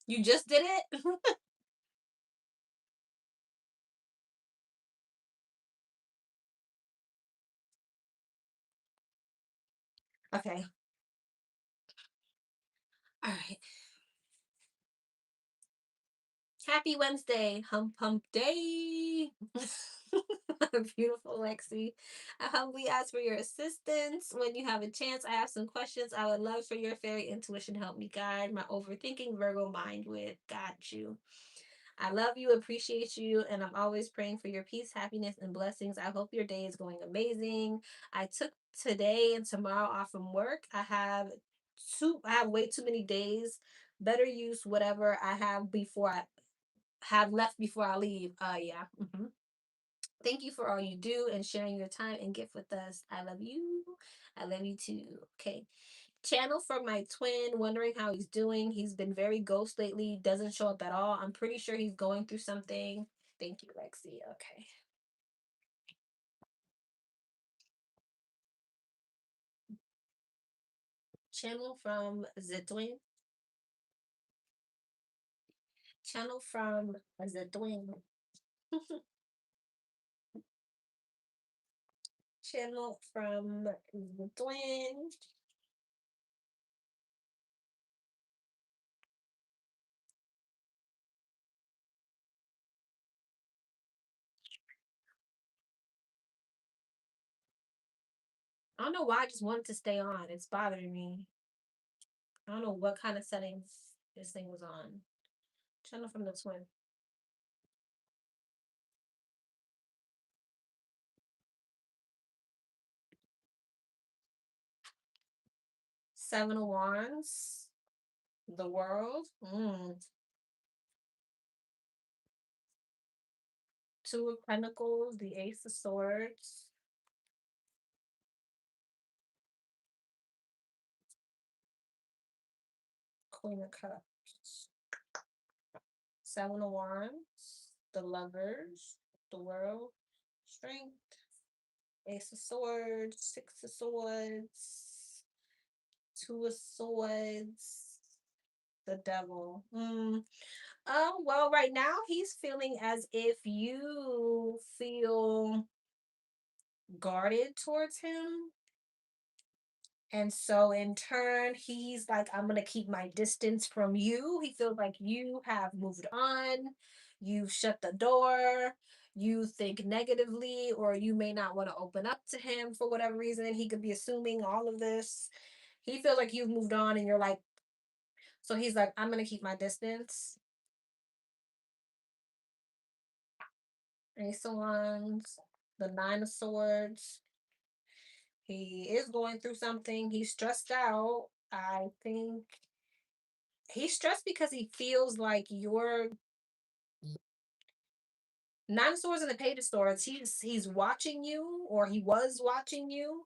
You just did it? Okay. All right. Happy Wednesday, hump hump day. Beautiful Lexi. I humbly ask for your assistance. When you have a chance, I have some questions I would love for your fairy intuition help me guide my overthinking Virgo mind with. Got you. I love you, appreciate you, and I'm always praying for your peace, happiness, and blessings. I hope your day is going amazing. I took today and tomorrow off from work. I have way too many days. Better use whatever I have before I have left before I leave. Yeah. Thank you for all you do and sharing your time and gift with us. I love you. I love you too. Okay. Channel for my twin, wondering how he's doing. He's been very ghost lately, doesn't show up at all. I'm pretty sure he's going through something. Thank you, Lexi. Okay. Channel from the twin. Channel from the twin. Channel from the twin. I don't know why I just wanted to stay on. It's bothering me. I don't know what kind of settings this thing was on. Channel from the twin. 7 of Wands. The World. 2 of Pentacles. The Ace of Swords. Queen of Cups. 7 of Wands. The Lovers. The World. Strength. Ace of Swords. 6 of Swords. 2 of Swords. The Devil. Well, right now he's feeling as if you feel guarded towards him. And so in turn, he's like, I'm going to keep my distance from you. He feels like you have moved on. You've shut the door. You think negatively, or you may not want to open up to him for whatever reason. He could be assuming all of this. He feels like you've moved on and you're like, so he's like, I'm going to keep my distance. Ace of Wands, the 9 of Swords. He is going through something. He's stressed out. I think he's stressed because he feels like you're 9 of Swords and the Page of Swords. He's watching you, or he was watching you,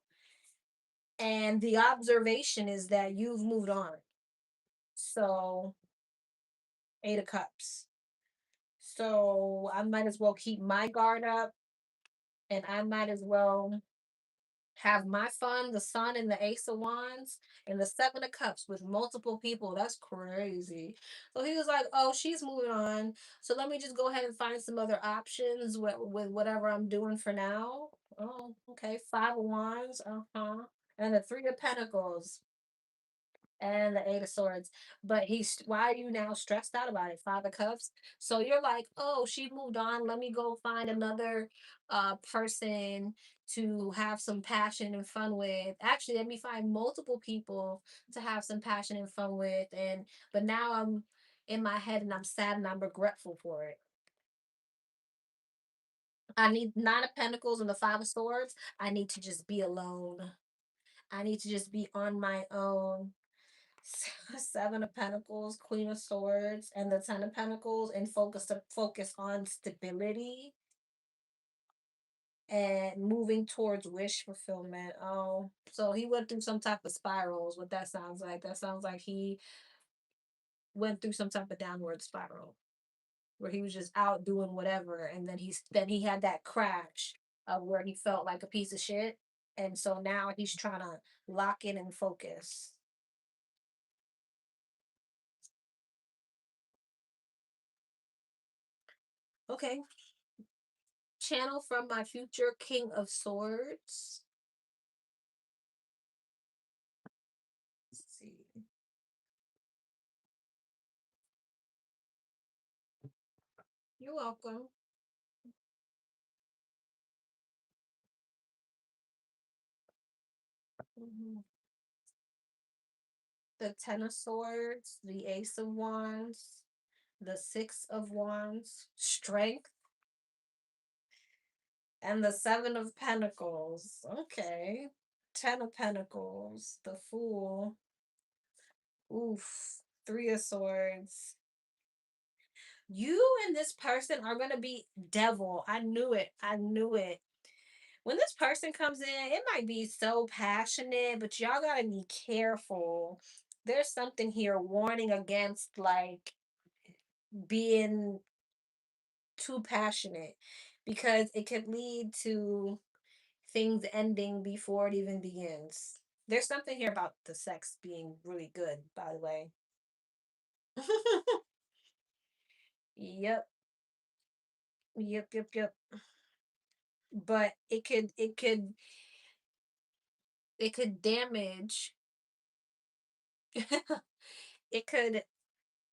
and the observation is that you've moved on. So 8 of Cups. So I might as well keep my guard up, and I might as well have my fun, the Sun and the Ace of Wands, and the 7 of Cups with multiple people. That's crazy. So he was like, "Oh, she's moving on. So let me just go ahead and find some other options with whatever I'm doing for now." Oh, okay. 5 of Wands. And the 3 of Pentacles. and the Eight of Swords. But why are you now stressed out about it? Five of Cups. So you're like, oh, she moved on. Let me go find another person to have some passion and fun with. Actually, let me find multiple people to have some passion and fun with. And but now I'm in my head and I'm sad and I'm regretful for it. I need Nine of Pentacles and the Five of Swords. I need to just be alone. I need to just be on my own. Seven of Pentacles, Queen of Swords, and the Ten of Pentacles, and focus on stability and moving towards wish fulfillment. Oh, so he went through some type of spirals. What that sounds like? That sounds like he went through some type of downward spiral where he was just out doing whatever, and then he had that crash of where he felt like a piece of shit, and so now he's trying to lock in and focus. Okay, channel from my future King of Swords. Let's see. You're welcome. Mhm. The Ten of Swords, the Ace of Wands, the Six of Wands, Strength, and the Seven of Pentacles. Okay. Ten of Pentacles, the Fool. Oof. Three of Swords. You and this person are going to be devil. I knew it. I knew it. When this person comes in, it might be so passionate, but y'all got to be careful. There's something here warning against like being too passionate because it could lead to things ending before it even begins. There's something here about the sex being really good, by the way. Yep. Yep, yep, yep. But it could damage it could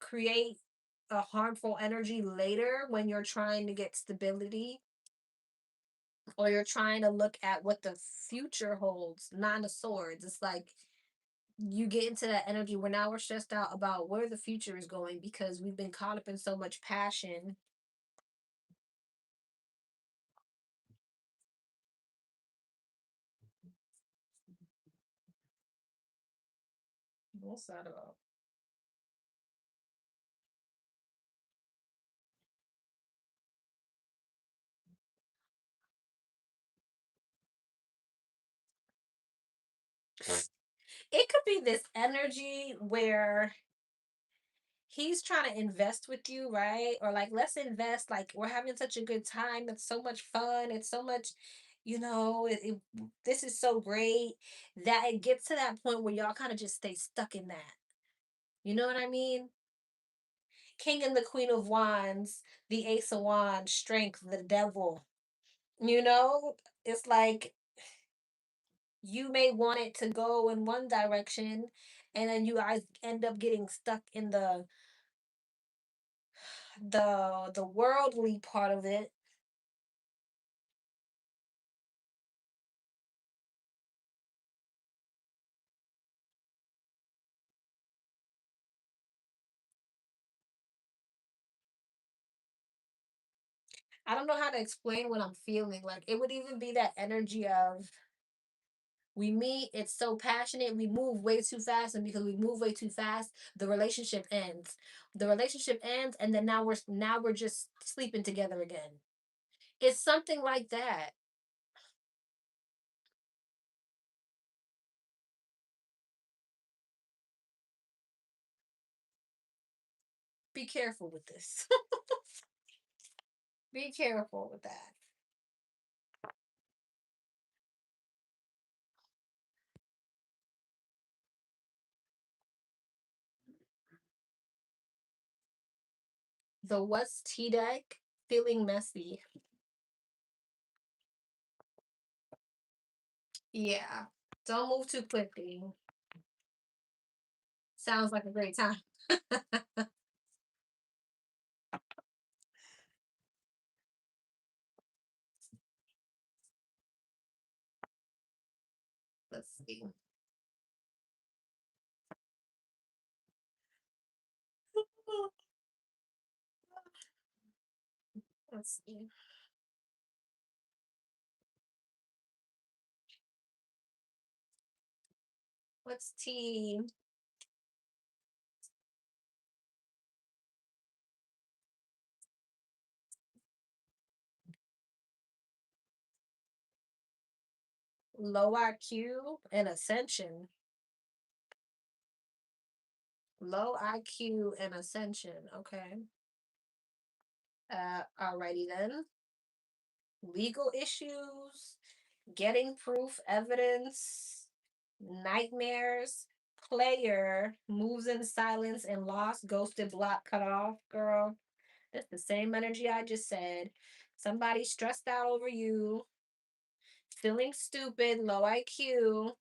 create a harmful energy later when you're trying to get stability or you're trying to look at what the future holds. Nine of Swords. It's like you get into that energy where now we're stressed out about where the future is going because we've been caught up in so much passion. What's that about? It could be this energy where he's trying to invest with you, right? Or like, let's invest. Like, we're having such a good time. It's so much fun. It's so much, this is so great that it gets to that point where y'all kind of just stay stuck in that. You know what I mean? King and the Queen of Wands, the Ace of Wands, Strength, the Devil. You know, it's like you may want it to go in one direction, and then you guys end up getting stuck in the worldly part of it. I don't know how to explain what I'm feeling. Like it would even be that energy of we meet, it's so passionate, we move way too fast, and because we move way too fast, the relationship ends. The relationship ends, and then now we're just sleeping together again. It's something like that. Be careful with this. Be careful with that. The what's T deck? Feeling messy. Yeah. Don't move too quickly. Sounds like a great time. Let's see. Let's see. What's T? Low IQ and ascension. Low IQ and ascension. Okay. Alrighty then. Legal issues, getting proof, evidence, nightmares, player, moves in silence and lost, ghosted, blocked, cut off. Girl, that's the same energy I just said. Somebody stressed out over you, feeling stupid, low IQ,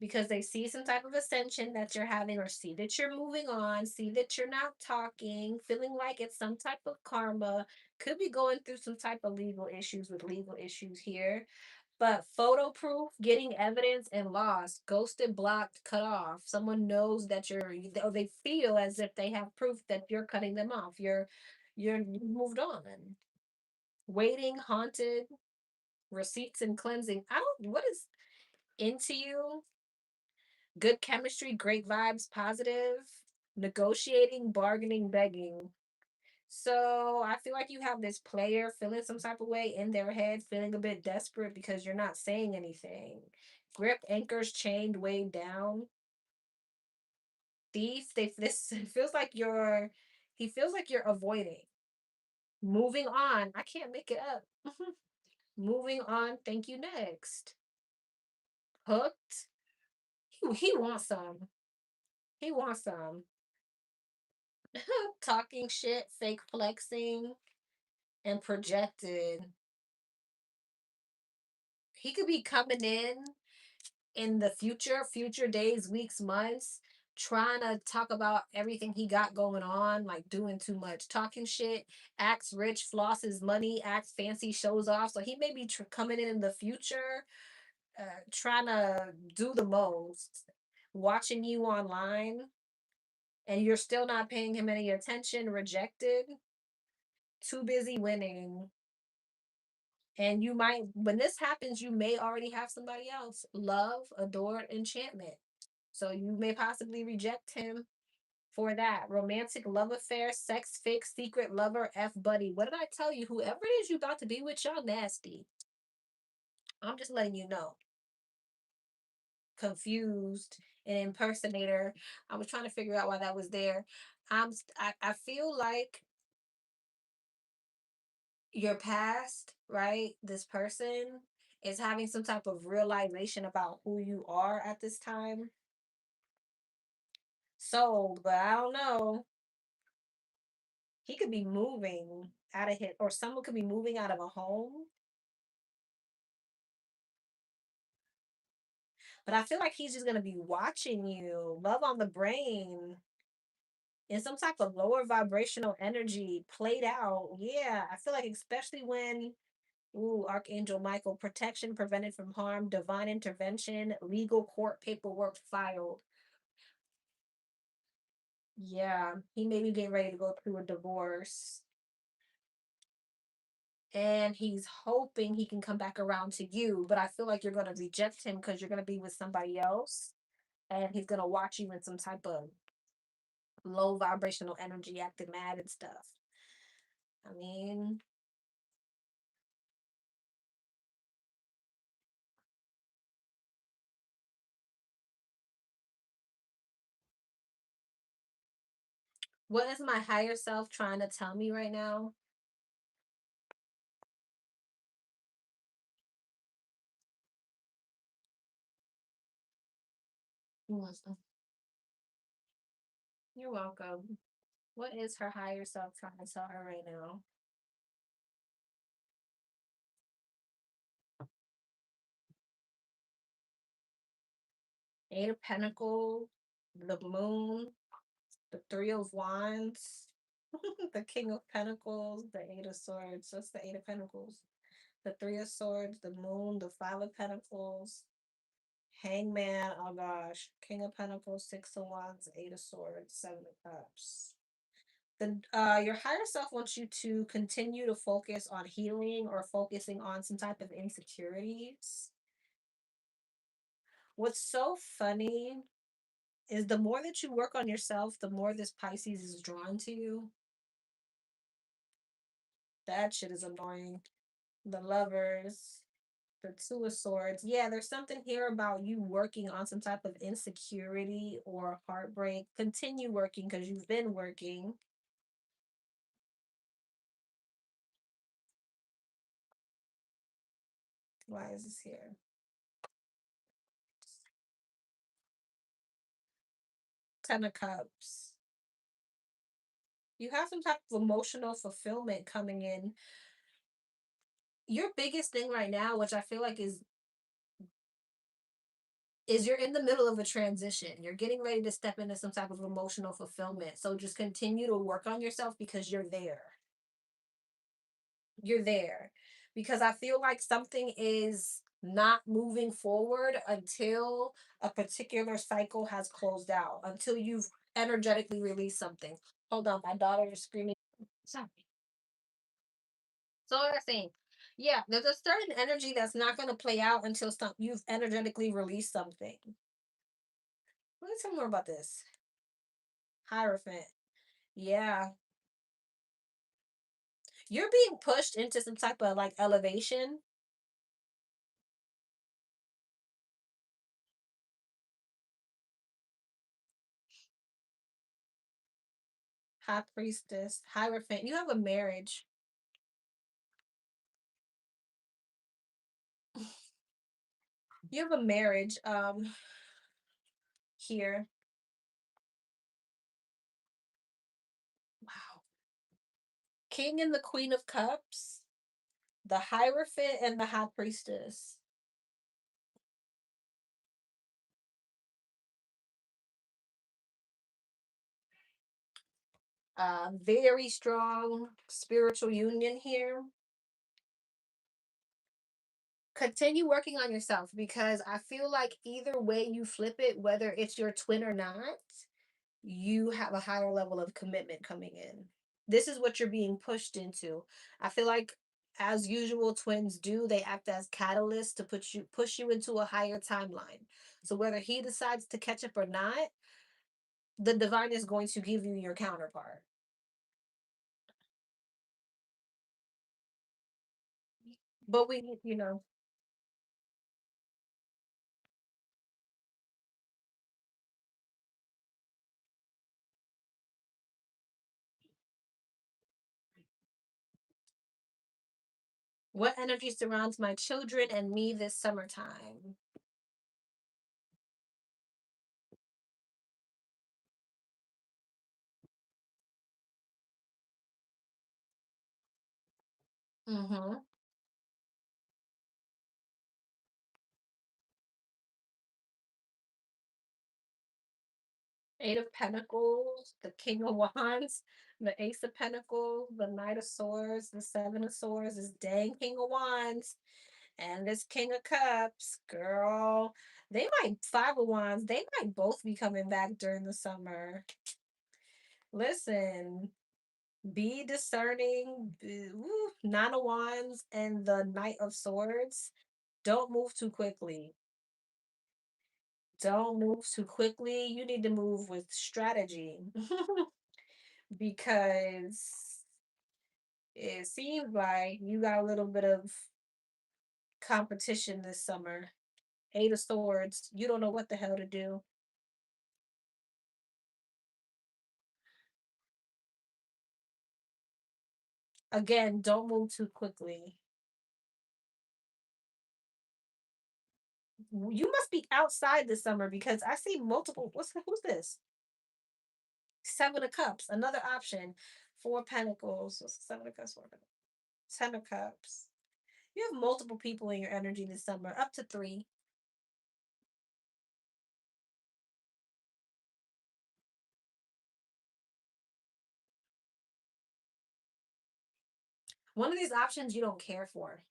because they see some type of ascension that you're having, or see that you're moving on, see that you're not talking, feeling like it's some type of karma, could be going through some type of legal issues with legal issues here. But photo proof, getting evidence and lost, ghosted, blocked, cut off. Someone knows that or they feel as if they have proof that you're cutting them off. You moved on. Waiting, haunted, receipts and cleansing. I don't. What is into you? Good chemistry, great vibes, positive, negotiating, bargaining, begging. So I feel like you have this player feeling some type of way in their head, feeling a bit desperate because you're not saying anything. Grip, anchors, chained, weighed down. Thief, this feels like he feels like you're avoiding. Moving on. I can't make it up. Moving on. Thank you. Next. Hooked. He wants some. He wants some. Talking shit, fake flexing, and projected. He could be coming in the future days, weeks, months, trying to talk about everything he got going on, like doing too much, talking shit, acts rich, flosses money, acts fancy, shows off. So he may be coming in the future, trying to do the most, watching you online, and you're still not paying him any attention, rejected, too busy winning. And you might, when this happens, you may already have somebody else. Love, adored, enchantment. So you may possibly reject him for that. Romantic love affair, sex fix, secret lover, F buddy. What did I tell you? Whoever it is you about to be with, y'all nasty. I'm just letting you know. Confused, an impersonator. I was trying to figure out why that was there. I feel like your past, right? This person is having some type of realization about who you are at this time. So, but I don't know. He could be moving out of his, or someone could be moving out of a home. But I feel like he's just gonna be watching you. Love on the brain in some type of lower vibrational energy played out. Yeah, I feel like especially when ooh, Archangel Michael, protection prevented from harm, divine intervention, legal court paperwork filed. Yeah, he may be getting ready to go through a divorce. And he's hoping he can come back around to you, but I feel like you're going to reject him because you're going to be with somebody else. And he's going to watch you in some type of low vibrational energy, acting mad and stuff. I mean, what is my higher self trying to tell me right now? Who wants to- You're welcome. What is her higher self trying to tell her right now? Eight of Pentacles. the moon, the three of wands, the king of pentacles, the eight of swords. That's the eight of pentacles. The three of swords, the moon, the five of pentacles, hangman. Oh gosh, king of pentacles, six of wands, eight of swords, seven of cups. The your higher self wants you to continue to focus on healing or focusing on some type of insecurities. What's so funny is the more that you work on yourself, the more this Pisces is drawn to you. That shit is annoying. The lovers, the two of swords. Yeah, there's something here about you working on some type of insecurity or heartbreak. Continue working because you've been working. Why is this here? Ten of cups. You have some type of emotional fulfillment coming in. Your biggest thing right now, which I feel like is you're in the middle of a transition. You're getting ready to step into some type of emotional fulfillment. So just continue to work on yourself because you're there. You're there. Because I feel like something is not moving forward until a particular cycle has closed out, until you've energetically released something. Hold on, my daughter is screaming. Sorry. So what I'm saying, yeah, there's a certain energy that's not going to play out until you've energetically released something. Let me tell you more about this. Hierophant. Yeah. You're being pushed into some type of like elevation. High priestess, Hierophant. You have a marriage. You have a marriage here. Wow. King and the Queen of Cups, the Hierophant and the High Priestess. Very strong spiritual union here. Continue working on yourself because I feel like either way you flip it, whether it's your twin or not, you have a higher level of commitment coming in. This is what you're being pushed into. I feel like as usual twins do, they act as catalysts to push you into a higher timeline. So whether he decides to catch up or not, the divine is going to give you your counterpart. But what energy surrounds my children and me this summertime? Mm-hmm. Eight of Pentacles, the King of Wands, the Ace of Pentacles, the Knight of Swords, the Seven of Swords, this dang King of Wands, and this King of Cups. Girl, they might, Five of Wands, they might both be coming back during the summer. Listen, be discerning. Nine of Wands and the Knight of Swords. Don't move too quickly. Don't move too quickly. You need to move with strategy. Because it seems like you got a little bit of competition this summer. Eight of Swords, you don't know what the hell to do. Again, don't move too quickly. You must be outside this summer because I see multiple. Who's this? Seven of Cups, another option. Four Pentacles. What's Seven of Cups? Four Pentacles. Ten of Cups. You have multiple people in your energy this summer, up to three. One of these options you don't care for.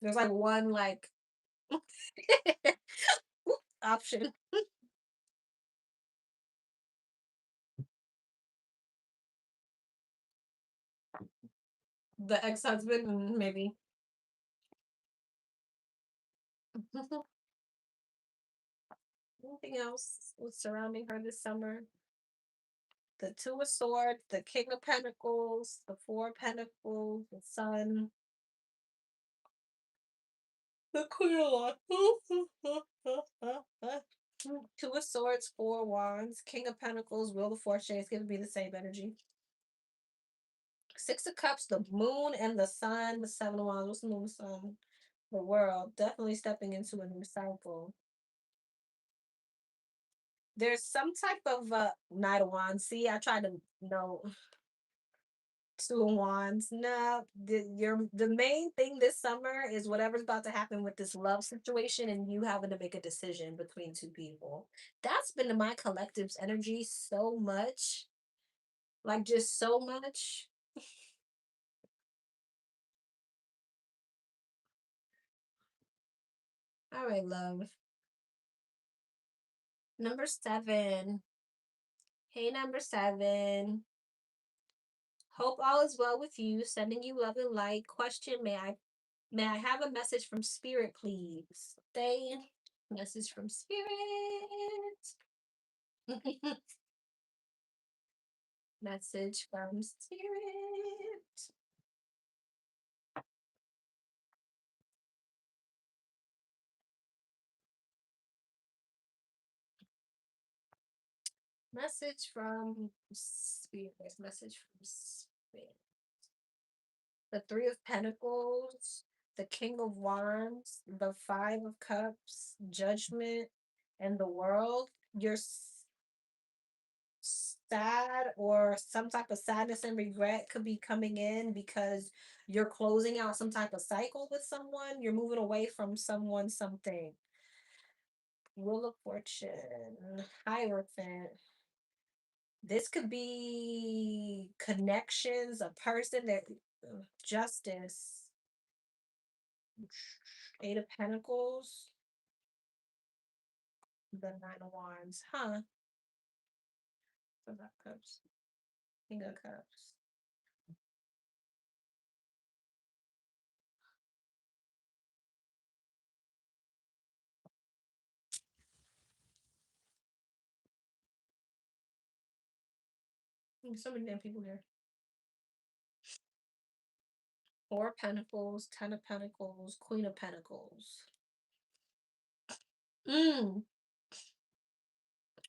There's like one like option. The ex-husband, maybe. Anything else was surrounding her this summer? The Two of Swords, the King of Pentacles, the Four of Pentacles, the Sun, the Queen of Wands. Two of Swords, Four of Wands, King of Pentacles, Wheel of Fortune. It's going to be the same energy. Six of Cups, the Moon and the Sun, the Seven of Wands. What's the Moon, Sun? The World. Definitely stepping into a new cycle. There's some type of Knight of Wands. See, I tried to know. Two of Wands. No, the main thing this summer is whatever's about to happen with this love situation, and you having to make a decision between two people. That's been in my collective's energy so much, like just so much. All right, love. Number seven. Hey, number seven. Hope all is well with you. Sending you love and light. Question: May I have a message from spirit, please? Stay. Message from spirit. Message from spirit. Message from spirit. Message from spirit. The Three of Pentacles, the King of Wands, the Five of Cups, Judgment, and the World. You're sad, or some type of sadness and regret could be coming in because you're closing out some type of cycle with someone. You're moving away from someone, something. Wheel of Fortune, Hierophant. This could be connections, a person that justice. Eight of Pentacles, the Nine of Wands, huh? Five of Cups, King of Cups. There's so many damn people here. Four of Pentacles, Ten of Pentacles, Queen of Pentacles. Mm.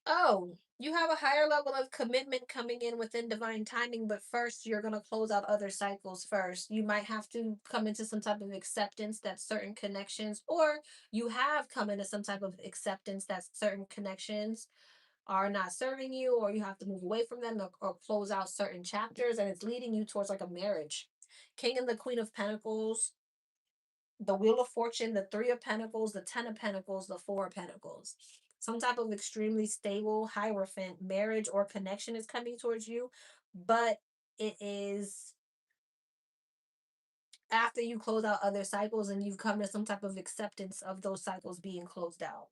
Oh, you have a higher level of commitment coming in within divine timing, but first you're going to close out other cycles first. You might have to come into some type of acceptance that certain connections, or you have come into some type of acceptance that certain connections are not serving you, or you have to move away from them, or close out certain chapters, and it's leading you towards like a marriage. King and the Queen of Pentacles, the Wheel of Fortune, the Three of Pentacles, the Ten of Pentacles, the Four of Pentacles. Some type of extremely stable Hierophant marriage or connection is coming towards you, but it is after you close out other cycles and you've come to some type of acceptance of those cycles being closed out.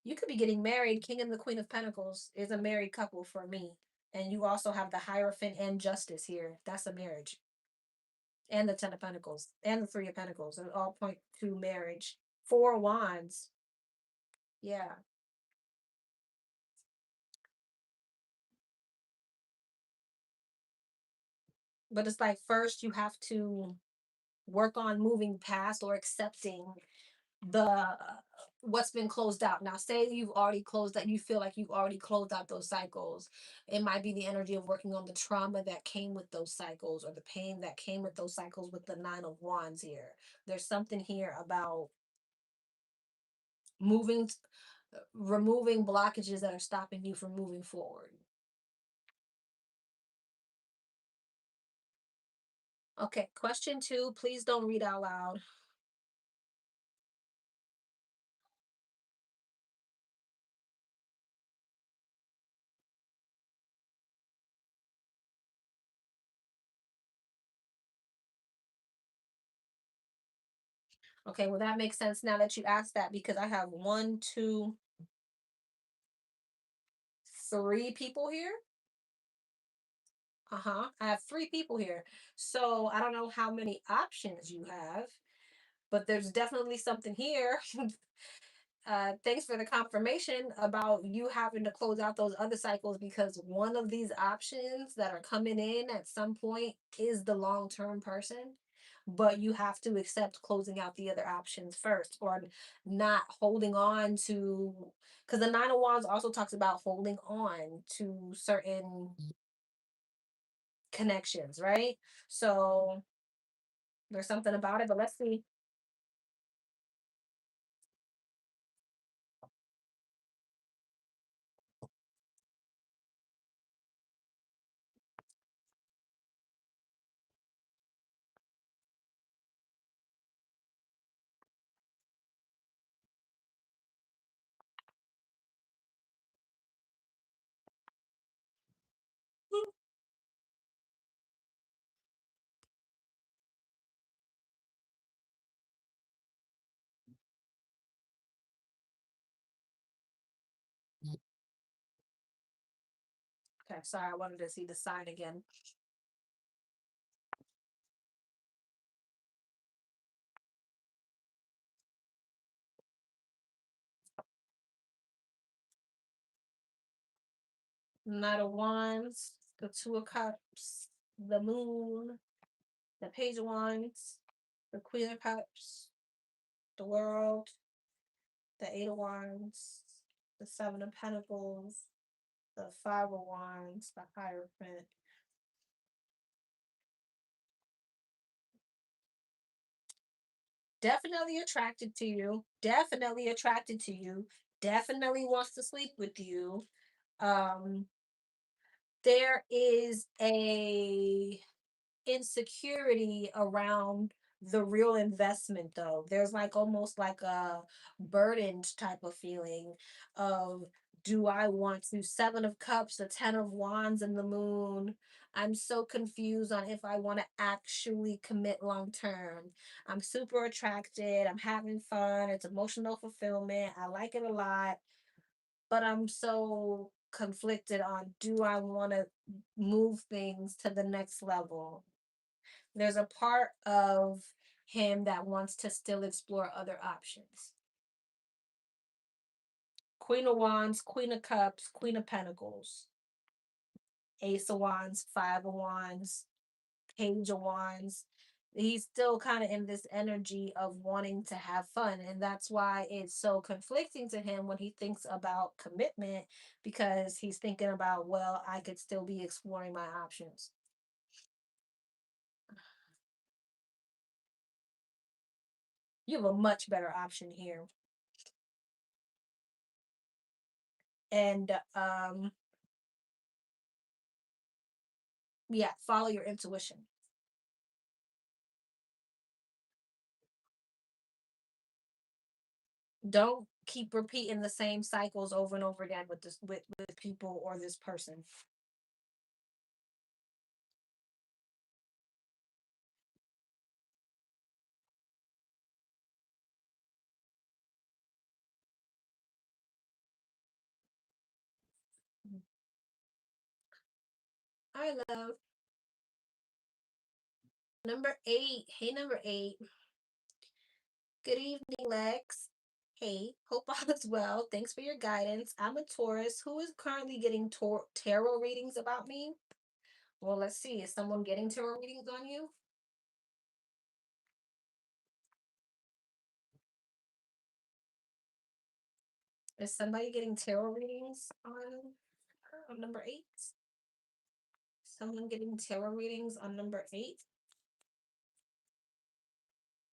You could be getting married. King and the Queen of Pentacles is a married couple for me. And you also have the Hierophant and Justice here. That's a marriage. And the Ten of Pentacles and the Three of Pentacles. They all point to marriage. Four Wands. Yeah. But it's like first you have to work on moving past or accepting the what's been closed out. Now, say you've already closed that, you feel like you've already closed out those cycles. It might be the energy of working on the trauma that came with those cycles, or the pain that came with those cycles with the Nine of Wands here. There's something here about moving, removing blockages that are stopping you from moving forward. Okay, question two. Please don't read out loud. Okay, well, that makes sense now that you asked that because I have one, two, three people here. Uh-huh. I have three people here. So I don't know how many options you have, but there's definitely something here. Thanks for the confirmation about you having to close out those other cycles because one of these options that are coming in at some point is the long term person. But you have to accept closing out the other options first or not holding on to, because the Nine of Wands also talks about holding on to certain connections, right? So there's something about it, but let's see. Okay, sorry, I wanted to see the sign again. Knight of Wands, the Two of Cups, the Moon, the Page of Wands, the Queen of Cups, the World, the Eight of Wands, the Seven of Pentacles, the Five of Wands, the Hierophant. Definitely attracted to you. Definitely attracted to you. Definitely wants to sleep with you. Um, there is a insecurity around the real investment though. There's like almost like a burdened type of feeling of, do I want to? Seven of Cups, the Ten of Wands, and the Moon. I'm so confused on if I want to actually commit long term. I'm super attracted, I'm having fun, it's emotional fulfillment, I like it a lot, but I'm so conflicted on, do I want to move things to the next level? There's a part of him that wants to still explore other options. Queen of Wands, Queen of Cups, Queen of Pentacles, Ace of Wands, Five of Wands, Page of Wands. He's still kind of in this energy of wanting to have fun. And that's why it's so conflicting to him when he thinks about commitment, because he's thinking about, well, I could still be exploring my options. You have a much better option here. And yeah, follow your intuition. Don't keep repeating the same cycles over and over again with this with people or this person. I love number eight. Hey, number eight. Good evening, Lex. Hey, hope all is well. Thanks for your guidance. I'm a Taurus who is currently getting tarot readings about me. Well, let's see. Is someone getting tarot readings on you? Is somebody getting tarot readings on number eight? Someone getting tarot readings on number eight?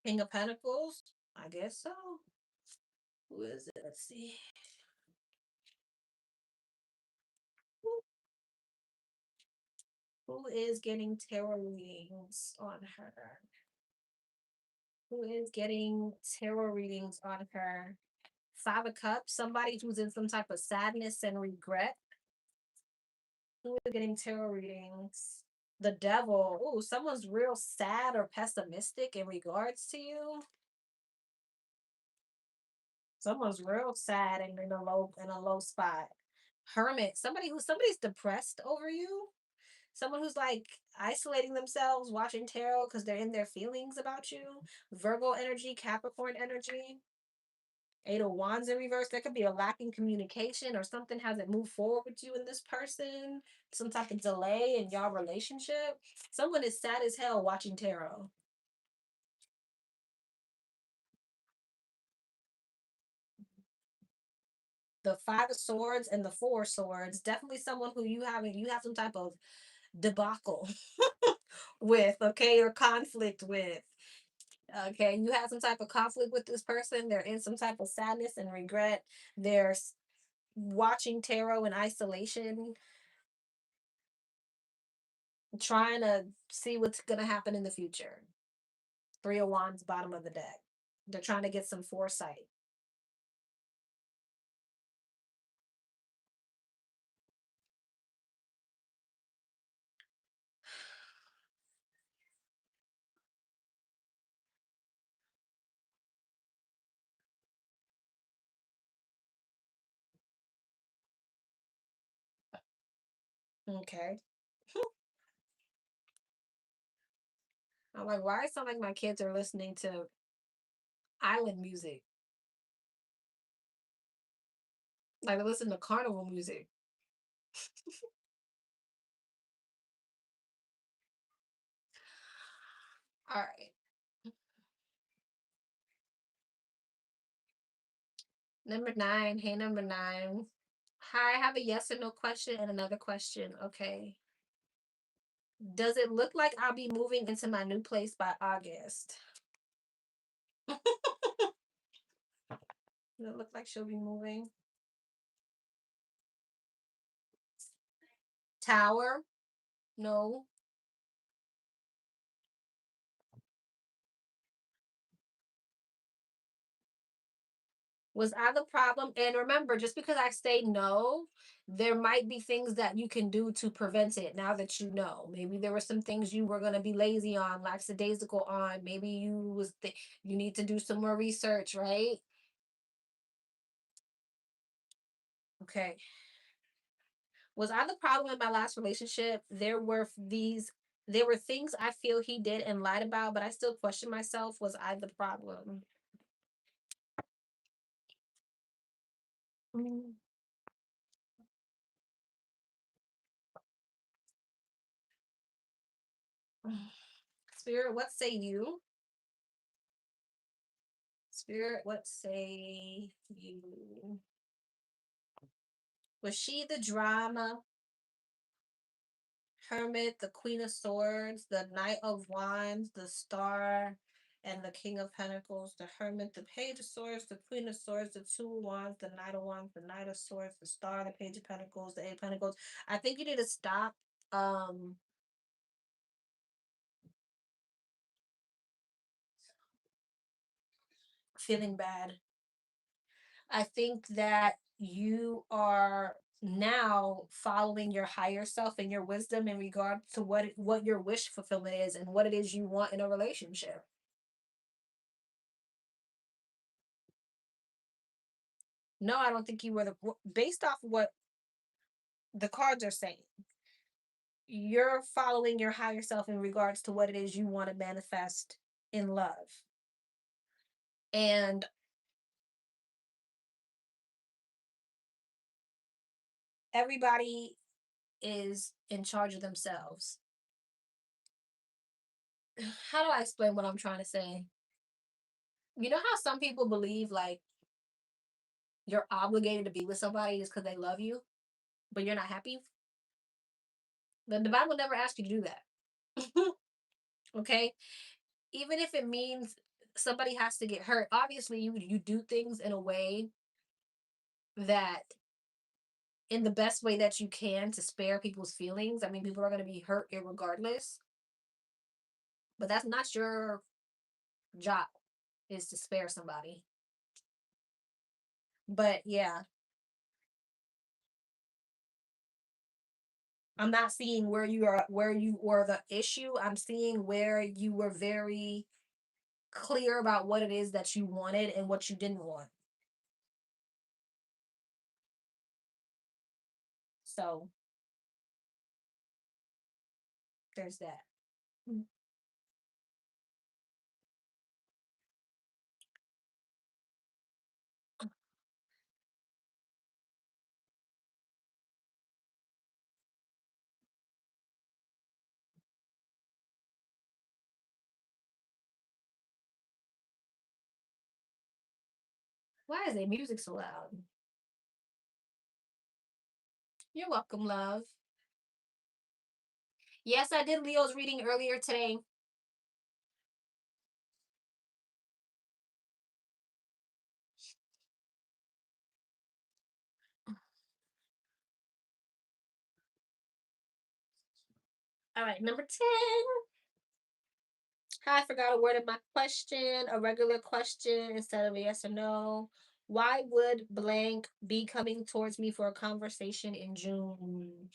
King of Pentacles? I guess so. Who is it? Let's see. Who is getting tarot readings on her? Who is getting tarot readings on her? Five of Cups. Somebody who's in some type of sadness and regret. Who is getting tarot readings? The Devil. Oh, someone's real sad or pessimistic in regards to you. Someone's real sad and in a low spot. Hermit, somebody's depressed over you. Someone who's like isolating themselves, watching tarot because they're in their feelings about you. Virgo energy, Capricorn energy. Eight of Wands in reverse. There could be a lack in communication or something hasn't moved forward with you and this person. Some type of delay in y'all relationship. Someone is sad as hell watching tarot. The Five of Swords and the Four of Swords. Definitely someone who you have some type of debacle with, okay, or conflict with. Okay, you have some type of conflict with this person. They're in some type of sadness and regret. They're watching tarot in isolation, trying to see what's going to happen in the future. Three of Wands, bottom of the deck. They're trying to get some foresight. Okay. I'm like, why it sound like my kids are listening to island music? Like they listen to carnival music. All right. Number nine. Hey, number nine. Hi, I have a yes or no question and another question. Okay. Does it look like I'll be moving into my new place by August? Does it look like she'll be moving? Tower? No. Was I the problem? And remember, just because I say no, there might be things that you can do to prevent it now that you know. Maybe there were some things you were going to be lazy on, lackadaisical on. Maybe you need to do some more research, right? Okay. Was I the problem in my last relationship? There were things I feel he did and lied about, but I still question myself. Was I the problem? Mm. Spirit, what say you? Spirit, what say you? Was she the drama? Hermit, the Queen of Swords, the Knight of Wands, the Star, and the King of Pentacles, the Hermit, the Page of Swords, the Queen of Swords, the Two of Wands, the Knight of Wands, the Knight of Swords, the Star, the Page of Pentacles, the Eight of Pentacles. I think you need to stop um feeling bad. I think that you are now following your higher self and your wisdom in regard to what your wish fulfillment is and what it is you want in a relationship. No, I don't think you were based off what the cards are saying. You're following your higher self in regards to what it is you want to manifest in love. And everybody is in charge of themselves. How do I explain what I'm trying to say? You know how some people believe like you're obligated to be with somebody just because they love you, but you're not happy? The Bible never asked you to do that. Okay? Even if it means somebody has to get hurt, obviously you do things in a way that in the best way that you can to spare people's feelings. I mean, people are going to be hurt regardless, but that's not your job is to spare somebody. But yeah, I'm not seeing where you were the issue. I'm seeing where you were very clear about what it is that you wanted and what you didn't want. So there's that. Mm. Why is the music so loud? You're welcome, love. Yes, I did Leo's reading earlier today. All right, number 10. I forgot a word in my question, a regular question instead of a yes or no. Why would blank be coming towards me for a conversation in June?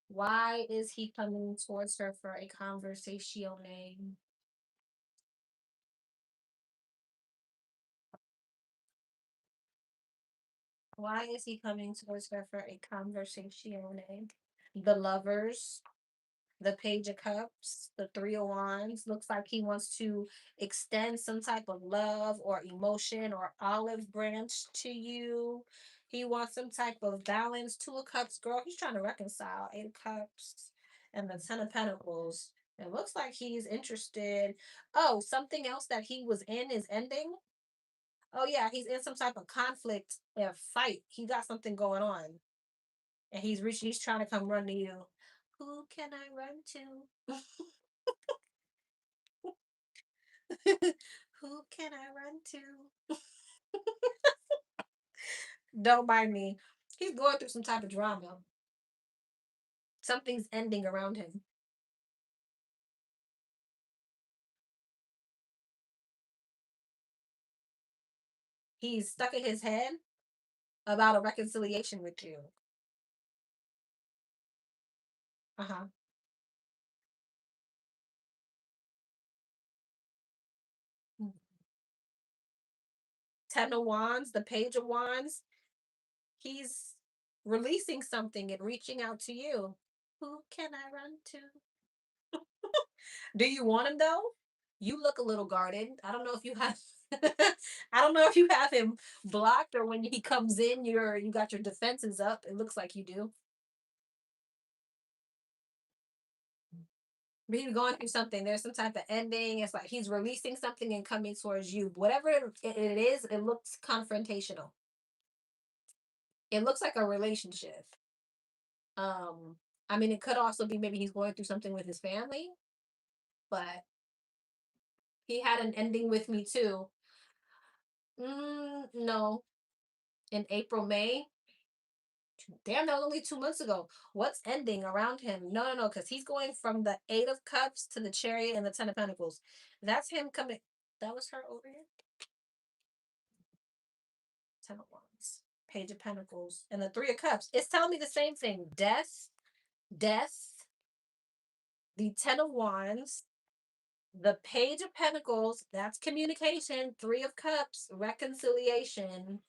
Why is he coming towards her for a conversation? Why is he coming towards her for a conversation? The lovers, the Page of Cups, the Three of Wands. Looks like he wants to extend some type of love or emotion or olive branch to you. He wants some type of balance. Two of Cups, girl. He's trying to reconcile. Eight of Cups and the Ten of Pentacles. It looks like he's interested. Oh, something else that he was in is ending. Oh yeah, he's in some type of conflict or fight. He got something going on, and he's reaching. He's trying to come run to you. Who can I run to? Who can I run to? Don't mind me. He's going through some type of drama. Something's ending around him. He's stuck in his head about a reconciliation with you. Uh huh. Ten of Wands, the Page of Wands. He's releasing something and reaching out to you. Who can I run to? Do you want him though? You look a little guarded. I don't know if you have I don't know if you have him blocked or when he comes in you got your defenses up. It looks like you do. But he's going through something. There's some type of ending. It's like he's releasing something and coming towards you. Whatever it is, it looks confrontational. It looks like a relationship. Um, I mean, it could also be maybe he's going through something with his family, but he had an ending with me too. No, in April, May. Damn, that was only 2 months ago. What's ending around him? No, no, no, because he's going from the Eight of Cups to the Chariot and the Ten of Pentacles. That's him coming. That was her over here. Ten of Wands, Page of Pentacles, and the Three of Cups. It's telling me the same thing. Death, the Ten of Wands, the Page of Pentacles. That's communication. Three of Cups, reconciliation.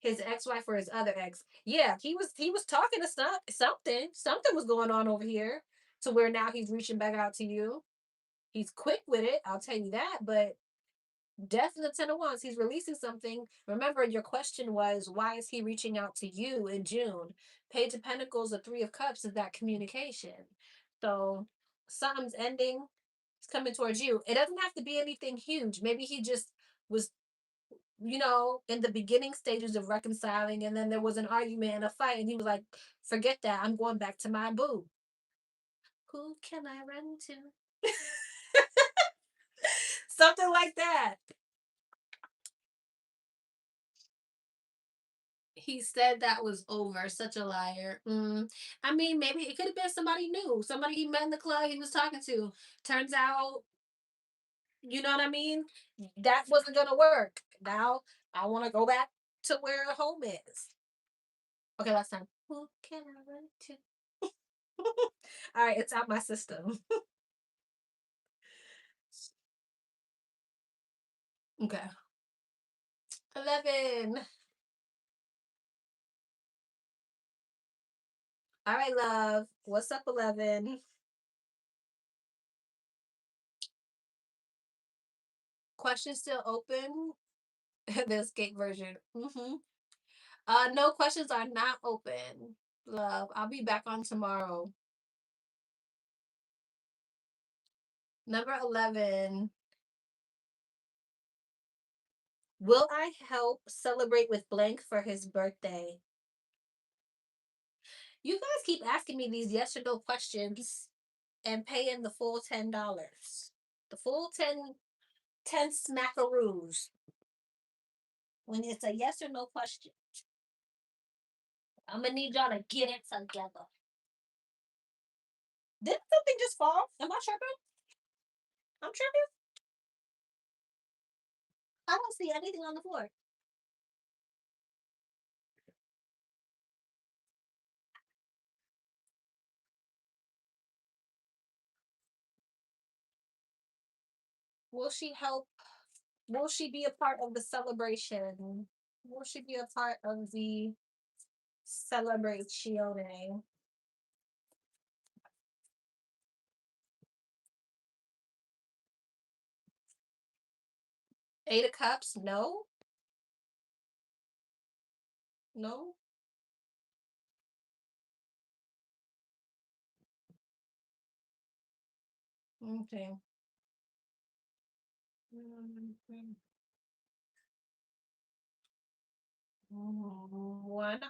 His ex-wife or his other ex. Yeah, he was talking to something was going on over here to where now he's reaching back out to you. He's quick with it, I'll tell you that, but death in the Ten of Wands, he's releasing something. Remember, your question was why is he reaching out to you in June? Page of Pentacles, the Three of Cups is that communication. So something's ending. It's coming towards you. It doesn't have to be anything huge. Maybe he just was in the beginning stages of reconciling, and then there was an argument and a fight, and he was like, forget that. I'm going back to my boo. Who can I run to? Something like that. He said that was over. Such a liar. I mean, maybe it could have been somebody new, somebody he met in the club he was talking to. Turns out, you know what I mean? That wasn't going to work. Now I want to go back to where home is. Okay, last time. Who can I run to? All right, it's out my system. Okay. 11. All right, love. What's up, 11? Questions still open? The escape version. No, questions are not open. Love. I'll be back on tomorrow. Number 11. Will I help celebrate with blank for his birthday? You guys keep asking me these yes or no questions and paying the full $10. The full 10 smackaroos. When it's a yes or no question, I'm gonna need y'all to get it together. Did something just fall? Am I tripping? I'm tripping. I don't see anything on the floor. Will she help? Will she be a part of the celebration? Will she be a part of the celebration? 8 of Cups? No. No. Okay. One.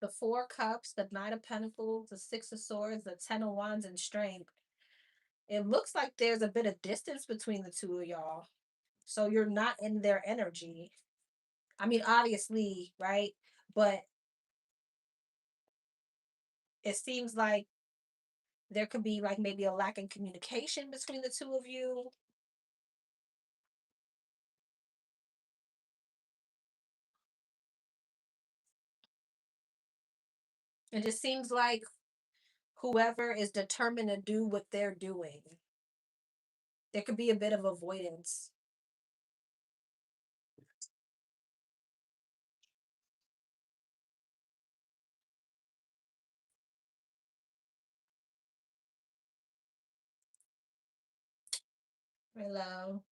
The 4 cups, the 9 of Pentacles, the 6 of Swords, the 10 of Wands, and Strength. It looks like there's a bit of distance between the two of y'all. So you're not in their energy. I mean, obviously, right? But it seems like there could be like maybe a lack in communication between the two of you. It just seems like whoever is determined to do what they're doing, there could be a bit of avoidance. Hello.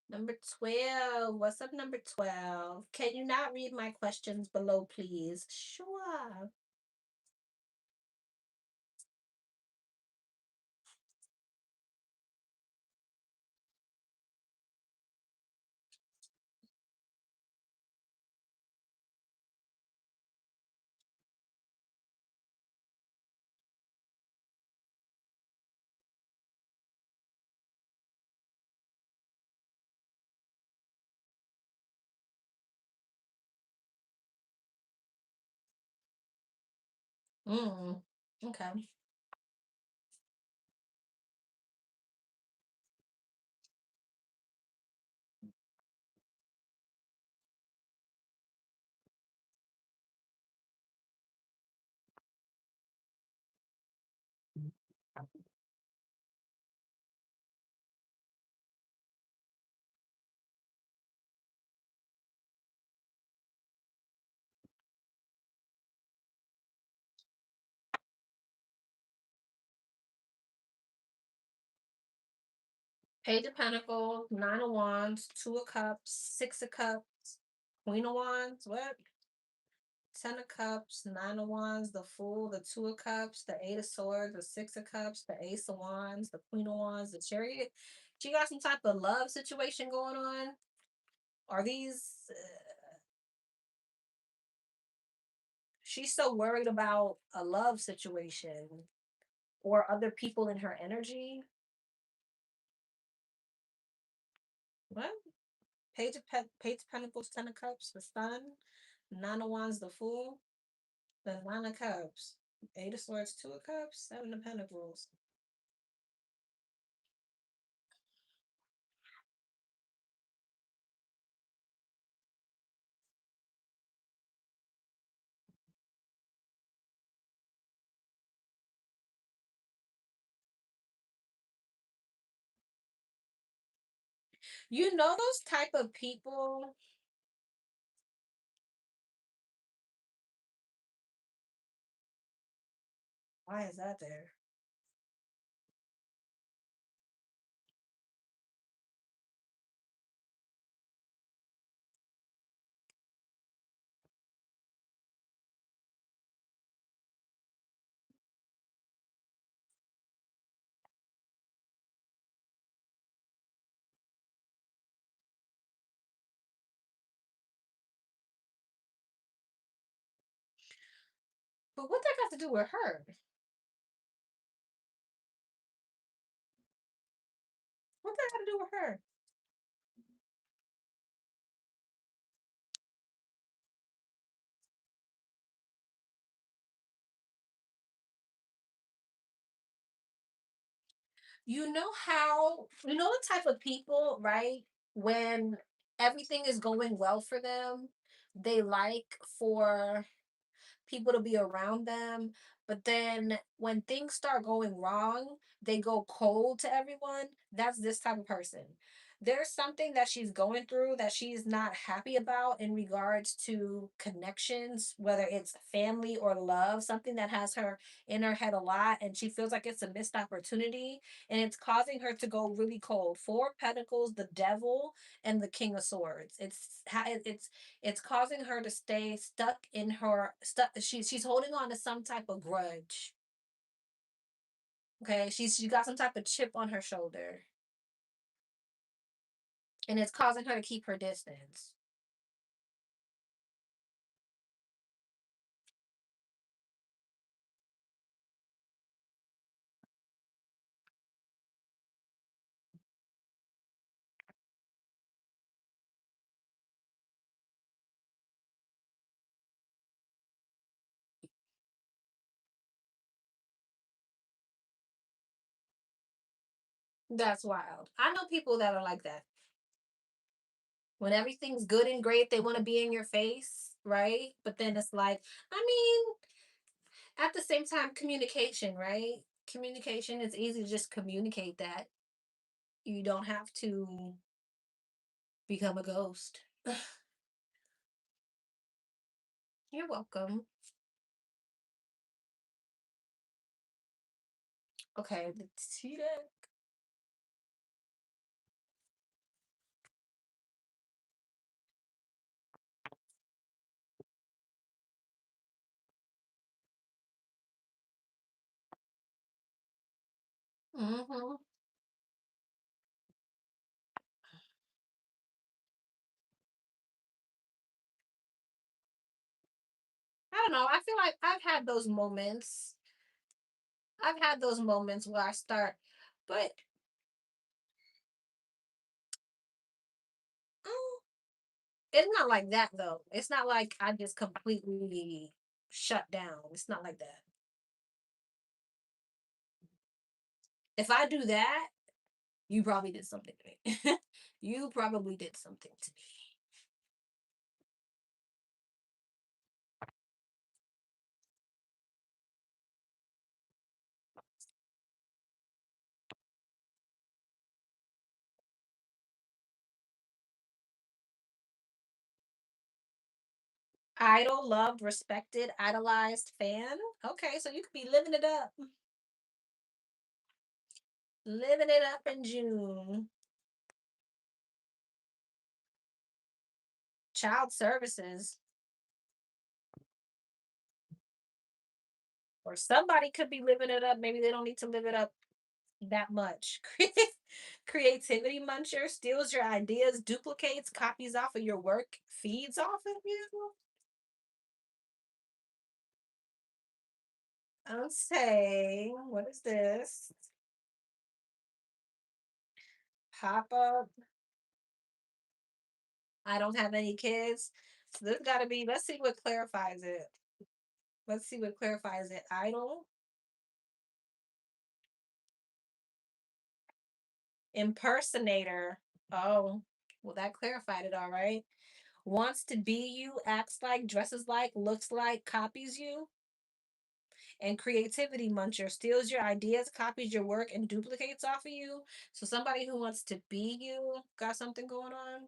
Number 12. What's up, number 12? Can you not read my questions below, please? Sure. Mm, okay. Page of Pentacles, 9 of Wands, 2 of Cups, 6 of Cups, Queen of Wands. What? 10 of Cups, 9 of Wands, the Fool, the 2 of Cups, the 8 of Swords, the 6 of Cups, the Ace of Wands, the Queen of Wands, the Chariot. She got some type of love situation going on. Are these? She's so worried about a love situation or other people in her energy. What? Page of Pentacles, 10 of Cups, the Sun, 9 of Wands, the Fool, the 9 of Cups, 8 of Swords, 2 of Cups, 7 of Pentacles. You know those type of people Why is that there? But what that got to do with her? What that got to do with her? You know the type of people, right? When everything is going well for them, they like for people to be around them. But then when things start going wrong, they go cold to everyone. That's this type of person. There's something that she's going through that she's not happy about in regards to connections, whether it's family or love, something that has her in her head a lot, and she feels like it's a missed opportunity, and it's causing her to go really cold. Four Pentacles, the Devil, and the King of Swords. It's causing her to stay stuck in her stuck. She's holding on to some type of grudge. Okay, she got some type of chip on her shoulder, and it's causing her to keep her distance. That's wild. I know people that are like that. When everything's good and great, they want to be in your face, right? But then it's like, I mean, at the same time, communication, right? Communication, it's easy to just communicate that. You don't have to become a ghost. You're welcome. Okay, the tea deck. Mm-hmm. I don't know. I feel like I've had those moments. I've had those moments where I start, but mm, it's not like that though. It's not like I just completely shut down. It's not like that. If I do that, you probably did something to me. You probably did something to me. Idol, loved, respected, idolized fan. Okay, so you could be living it up. Living it up in June. Child services. Or somebody could be living it up. Maybe they don't need to live it up that much. Creativity muncher steals your ideas, duplicates, copies off of your work, feeds off of you. I'll say, what is this? Pop up. I don't have any kids. So this gotta be, let's see what clarifies it. Let's see what clarifies it. Idle, impersonator. Oh, well, that clarified it all right. Wants to be you, acts like, dresses like, looks like, copies you. And creativity muncher steals your ideas, copies your work, and duplicates off of you. So somebody who wants to be you got something going on.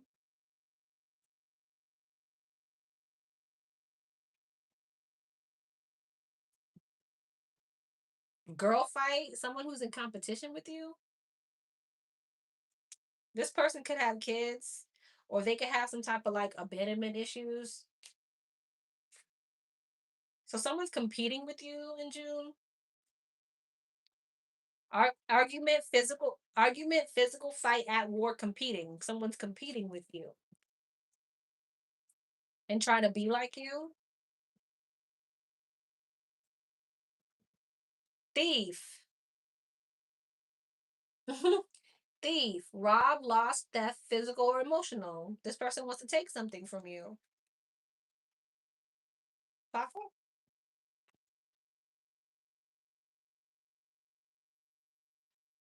Girl fight, someone who's in competition with you. This person could have kids, or they could have some type of like abandonment issues. So someone's competing with you in June. Argument, physical fight at war, competing. Someone's competing with you and trying to be like you. Thief. Thief, rob, lost, theft, physical or emotional. This person wants to take something from you. Powerful.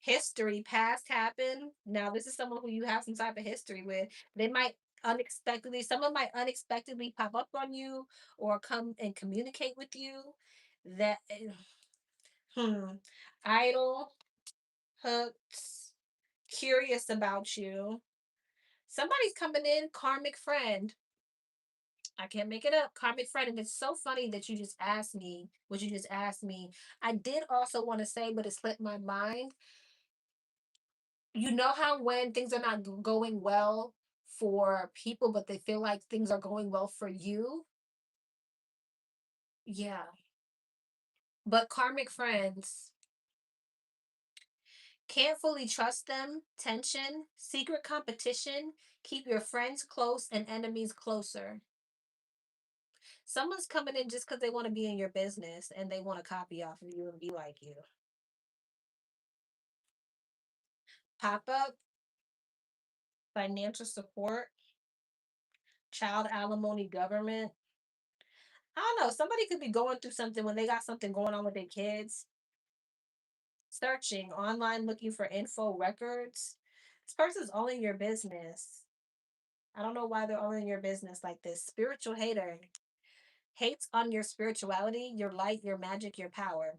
History, past happened. Now this is someone who you have some type of history with. They might unexpectedly, someone might unexpectedly pop up on you or come and communicate with you. That hmm, idle, hooked, curious about you. Somebody's coming in, karmic friend. I can't make it up. Karmic friend. And it's so funny that you just asked me what you just asked me. I did also want to say, but it slipped my mind. You know how when things are not going well for people, but they feel like things are going well for you? Yeah. But karmic friends, can't fully trust them, tension, secret competition, keep your friends close and enemies closer. Someone's coming in just because they want to be in your business and they want to copy off of you and be like you. Pop up, financial support, child alimony, government. I don't know. Somebody could be going through something when they got something going on with their kids. Searching online, looking for info records. This person's all in your business. I don't know why they're all in your business like this. Spiritual hater hates on your spirituality, your light, your magic, your power.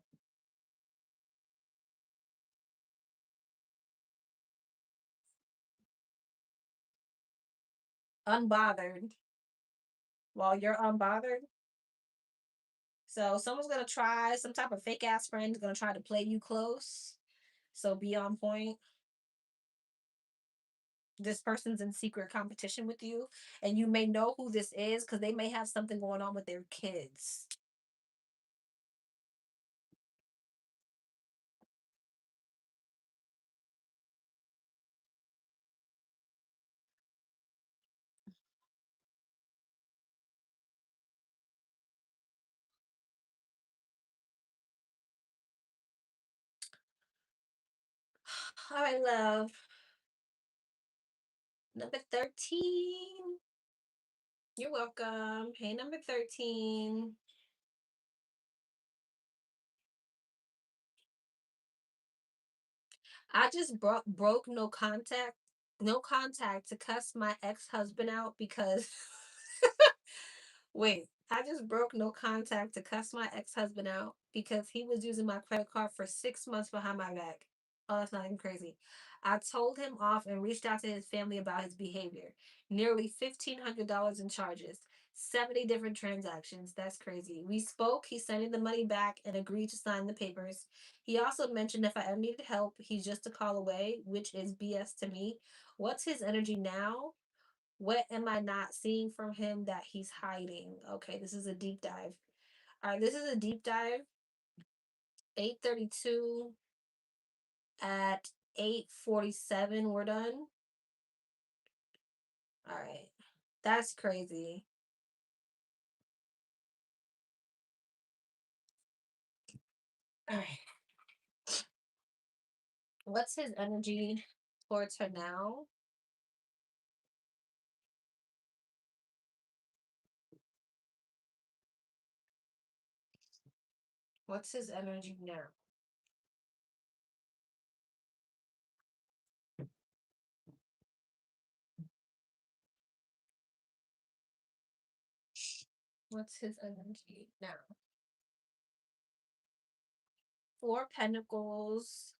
Unbothered while you're unbothered. So someone's gonna try, some type of fake ass friend is gonna try to play you close. So be on point. This person's in secret competition with you, and you may know who this is because they may have something going on with their kids. All right, love. Number 13. You're welcome. Hey, number 13. I just broke no contact to cuss my ex-husband out because wait, I just broke no contact to cuss my ex-husband out because he was using my credit card for 6 months behind my back. Oh, that's not even crazy. I told him off and reached out to his family about his behavior. Nearly $1,500 in charges. 70 different transactions. That's crazy. We spoke. He sent me the money back and agreed to sign the papers. He also mentioned if I ever needed help, he's just a call away, which is BS to me. What's his energy now? What am I not seeing from him that he's hiding? Okay, this is a deep dive. All right, this is a deep dive. 8:32 at 8:47 we're done. All right. That's crazy. All right. What's his energy towards her now? What's his energy now? What's his energy now? Four of Pentacles,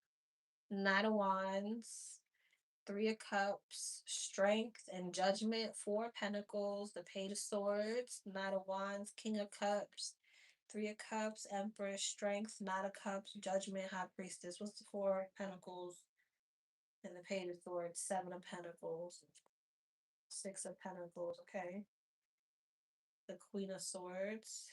Knight of Wands, Three of Cups, Strength and Judgment, Four of Pentacles, the Page of Swords, Knight of Wands, King of Cups, Three of Cups, Empress, Strength, Knight of Cups, Judgment, High Priestess. What's the Four of Pentacles? And the Page of Swords, Seven of Pentacles, Six of Pentacles, okay. The Queen of Swords.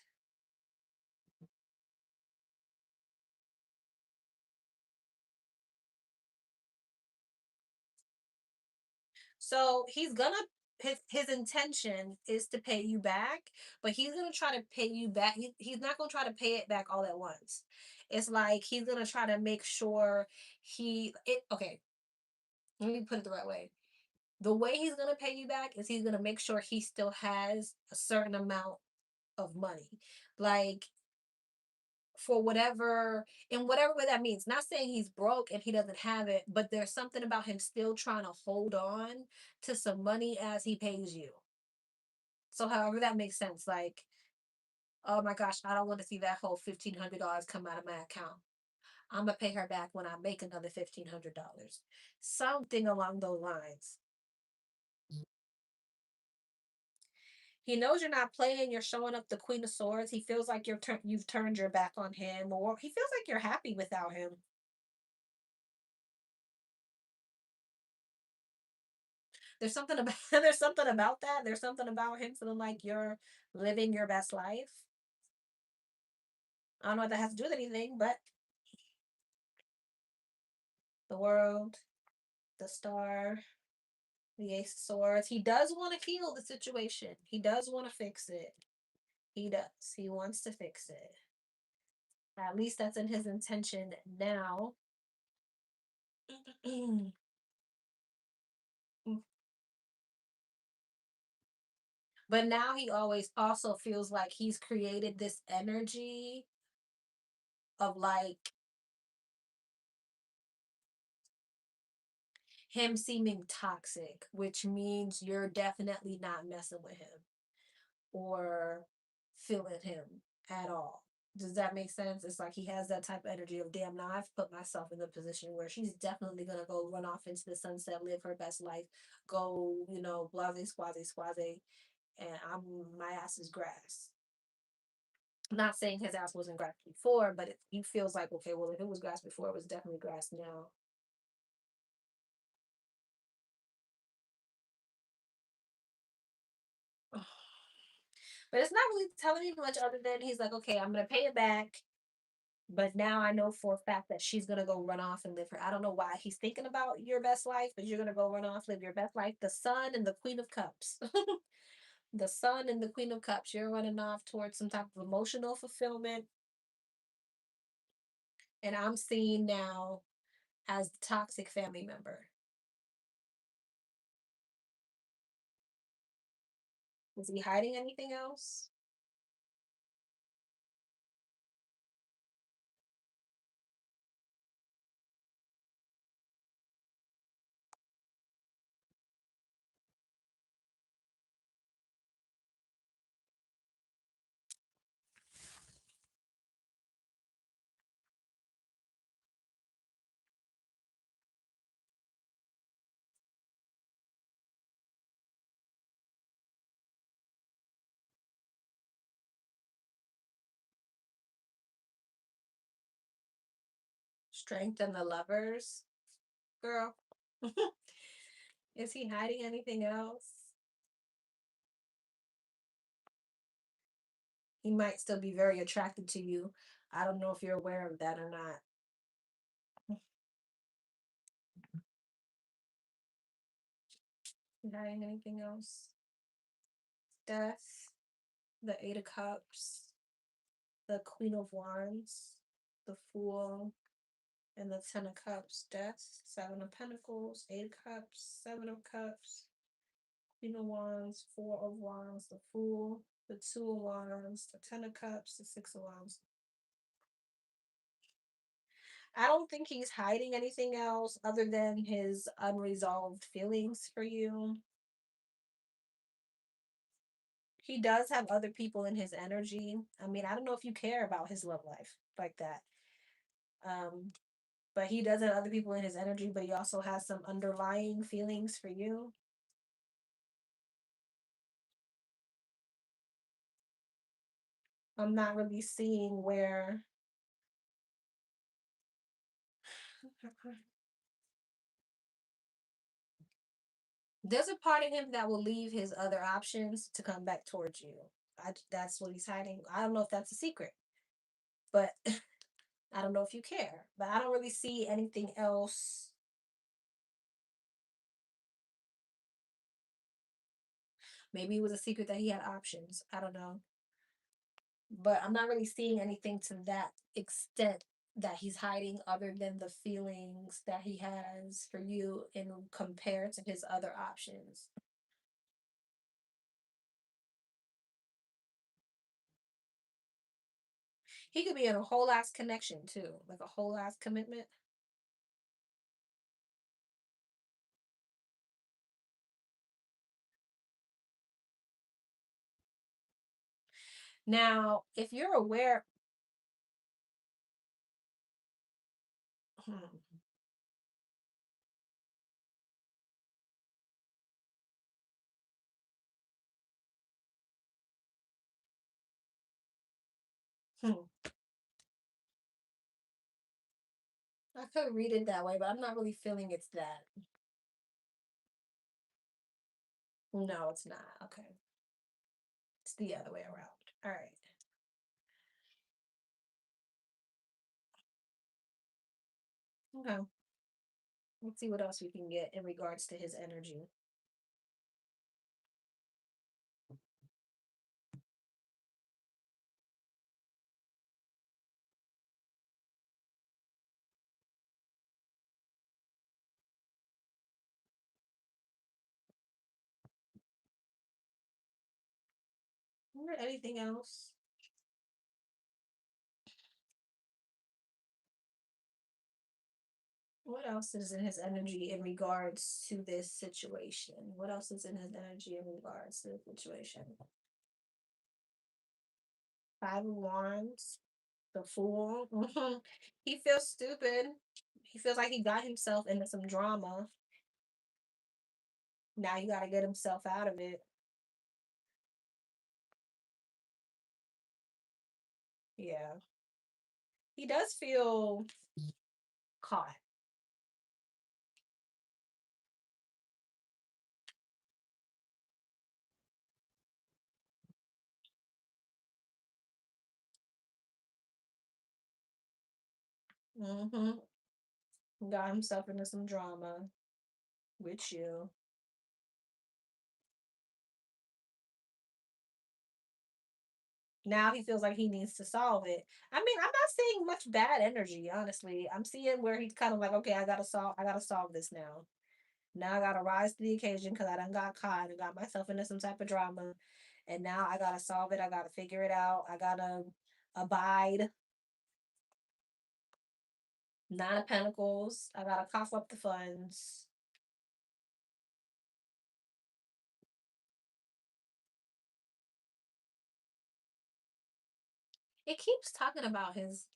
So he's gonna his intention is to pay you back, but he's gonna try to pay you back. He's not gonna try to pay it back all at once. It's like he's gonna try to make sure okay, let me put it the right way. The way he's gonna pay you back is he's gonna make sure he still has a certain amount of money. Like for whatever in whatever way that means. Not saying he's broke and he doesn't have it, but there's something about him still trying to hold on to some money as he pays you. So however that makes sense, like, oh my gosh, I don't want to see that whole $1,500 come out of my account. I'm gonna pay her back when I make another $1,500. Something along those lines. He knows you're not playing. You're showing up the Queen of Swords. He feels like you've turned your back on him, or he feels like you're happy without him. There's something about there's something about that. There's something about him feeling like you're living your best life. I don't know what that has to do with anything, but the world, the star, the Ace of Swords. He does want to heal the situation. He does want to fix it. He does. He wants to fix it. At least that's in his intention now. But now he always also feels like he's created this energy of like him seeming toxic, which means you're definitely not messing with him or feeling him at all. Does that make sense? It's like he has that type of energy of, damn, now I've put myself in the position where she's definitely gonna go run off into the sunset, live her best life, go, blase, squaze, squaze, and my ass is grass. I'm not saying his ass wasn't grass before, but he feels like, okay, well, if it was grass before, it was definitely grass now. But it's not really telling me much other than he's like, okay, I'm gonna pay it back. But now I know for a fact that she's gonna go run off and live her. I don't know why he's thinking about your best life, but you're gonna go run off, live your best life. The Sun and the Queen of Cups. The Sun and the Queen of Cups. You're running off towards some type of emotional fulfillment. And I'm seeing now as the toxic family member. Is he hiding anything else? Strength and the Lovers, girl. Is he hiding anything else? He might still be very attracted to you. I don't know if you're aware of that or not. Is he hiding anything else? Death, the Eight of Cups, the Queen of Wands, the Fool, and the Ten of Cups. Death, Seven of Pentacles, Eight of Cups, Seven of Cups, Queen of Wands, Four of Wands, the Fool, the Two of Wands, the Ten of Cups, the Six of Wands. I don't think he's hiding anything else other than his unresolved feelings for you. He does have other people in his energy. I mean, I don't know if you care about his love life like that. Um, but he does have other people in his energy, but he also has some underlying feelings for you. I'm not really seeing where there's a part of him that will leave his other options to come back towards you. That's what he's hiding. I don't know if that's a secret, but I don't know if you care. But I don't really see anything else. Maybe it was a secret that he had options. I don't know. But I'm not really seeing anything to that extent that he's hiding other than the feelings that he has for you in compared to his other options. He could be in a whole ass connection too, like a whole ass commitment. Now, if you're aware, hmm, hmm, I could read it that way, but I'm not really feeling it's that. No, it's not. Okay. It's the other way around. All right. Okay. Let's see what else we can get in regards to his energy. Anything else? What else is in his energy in regards to this situation? What else is in his energy in regards to the situation? Five of Wands, the Fool. He feels stupid. He feels like he got himself into some drama. Now you got to get himself out of it. Yeah. He does feel caught. Mm-hmm. Got himself into some drama with you. Now he feels like he needs to solve it. I mean, I'm not seeing much bad energy, honestly. I'm seeing where he's kind of like, okay, I gotta solve this now. Now I gotta rise to the occasion because I done got caught and got myself into some type of drama. And now I gotta solve it. I gotta figure it out. I gotta abide. Nine of Pentacles. I gotta cough up the funds. It keeps talking about his.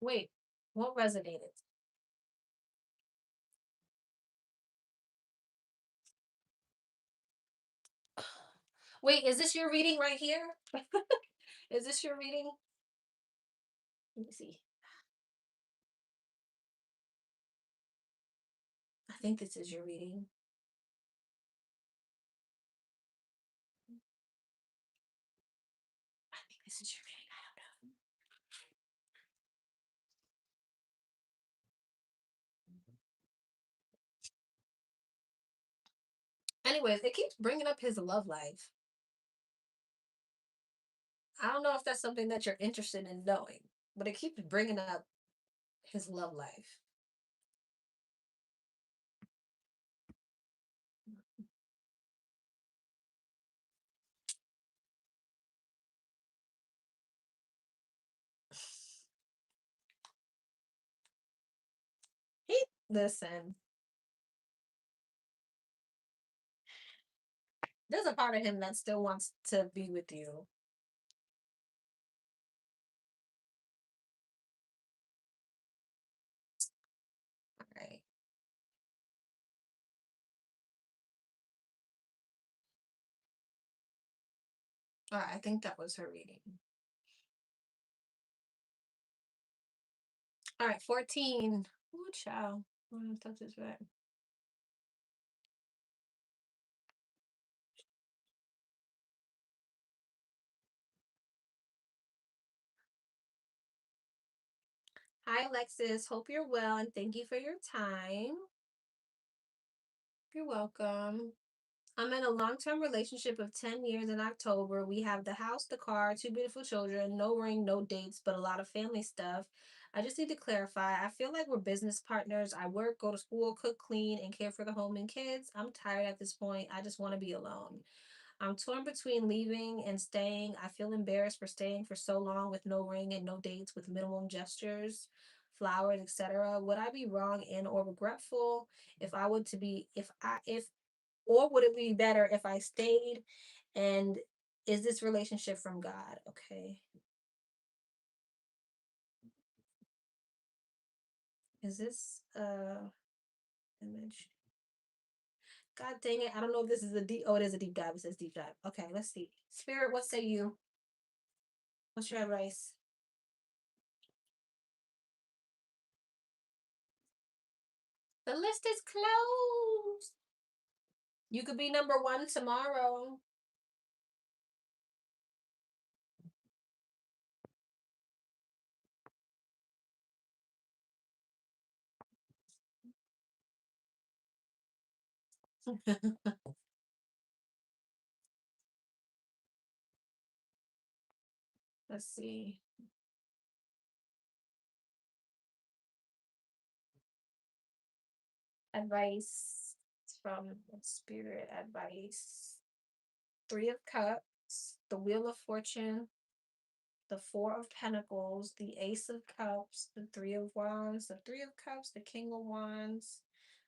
Wait, what resonated? Wait, is this your reading right here? Is this your reading? Let me see. I think this is your reading. I think this is your reading. Anyways, it keeps bringing up his love life. I don't know if that's something that you're interested in knowing, but it keeps bringing up his love life. He listen. There's a part of him that still wants to be with you. Right. I think that was her reading. All right, 14. Ooh, child. I'm gonna touch this back. Hi, Alexis. Hope you're well and thank you for your time. You're welcome. I'm in a long term relationship of 10 years in October. We have the house, the car, two beautiful children, no ring, no dates, but a lot of family stuff. I just need to clarify. I feel like we're business partners. I work, go to school, cook, clean, and care for the home and kids. I'm tired at this point. I just want to be alone. I'm torn between leaving and staying. I feel embarrassed for staying for so long with no ring and no dates with minimum gestures, flowers, etc. Would I be wrong and or regretful if I would to be if or would it be better if I stayed? And is this relationship from God? Okay. Is this image? God dang it. I don't know if this is a deep it is a deep dive. It says deep dive. Okay, let's see. Spirit, what say you? What's your advice? The list is closed. You could be number one tomorrow. Let's see. Advice from Spirit advice. Three of Cups, the Wheel of Fortune, the Four of Pentacles, the Ace of Cups, the Three of Wands, the Three of Cups, the King of Wands,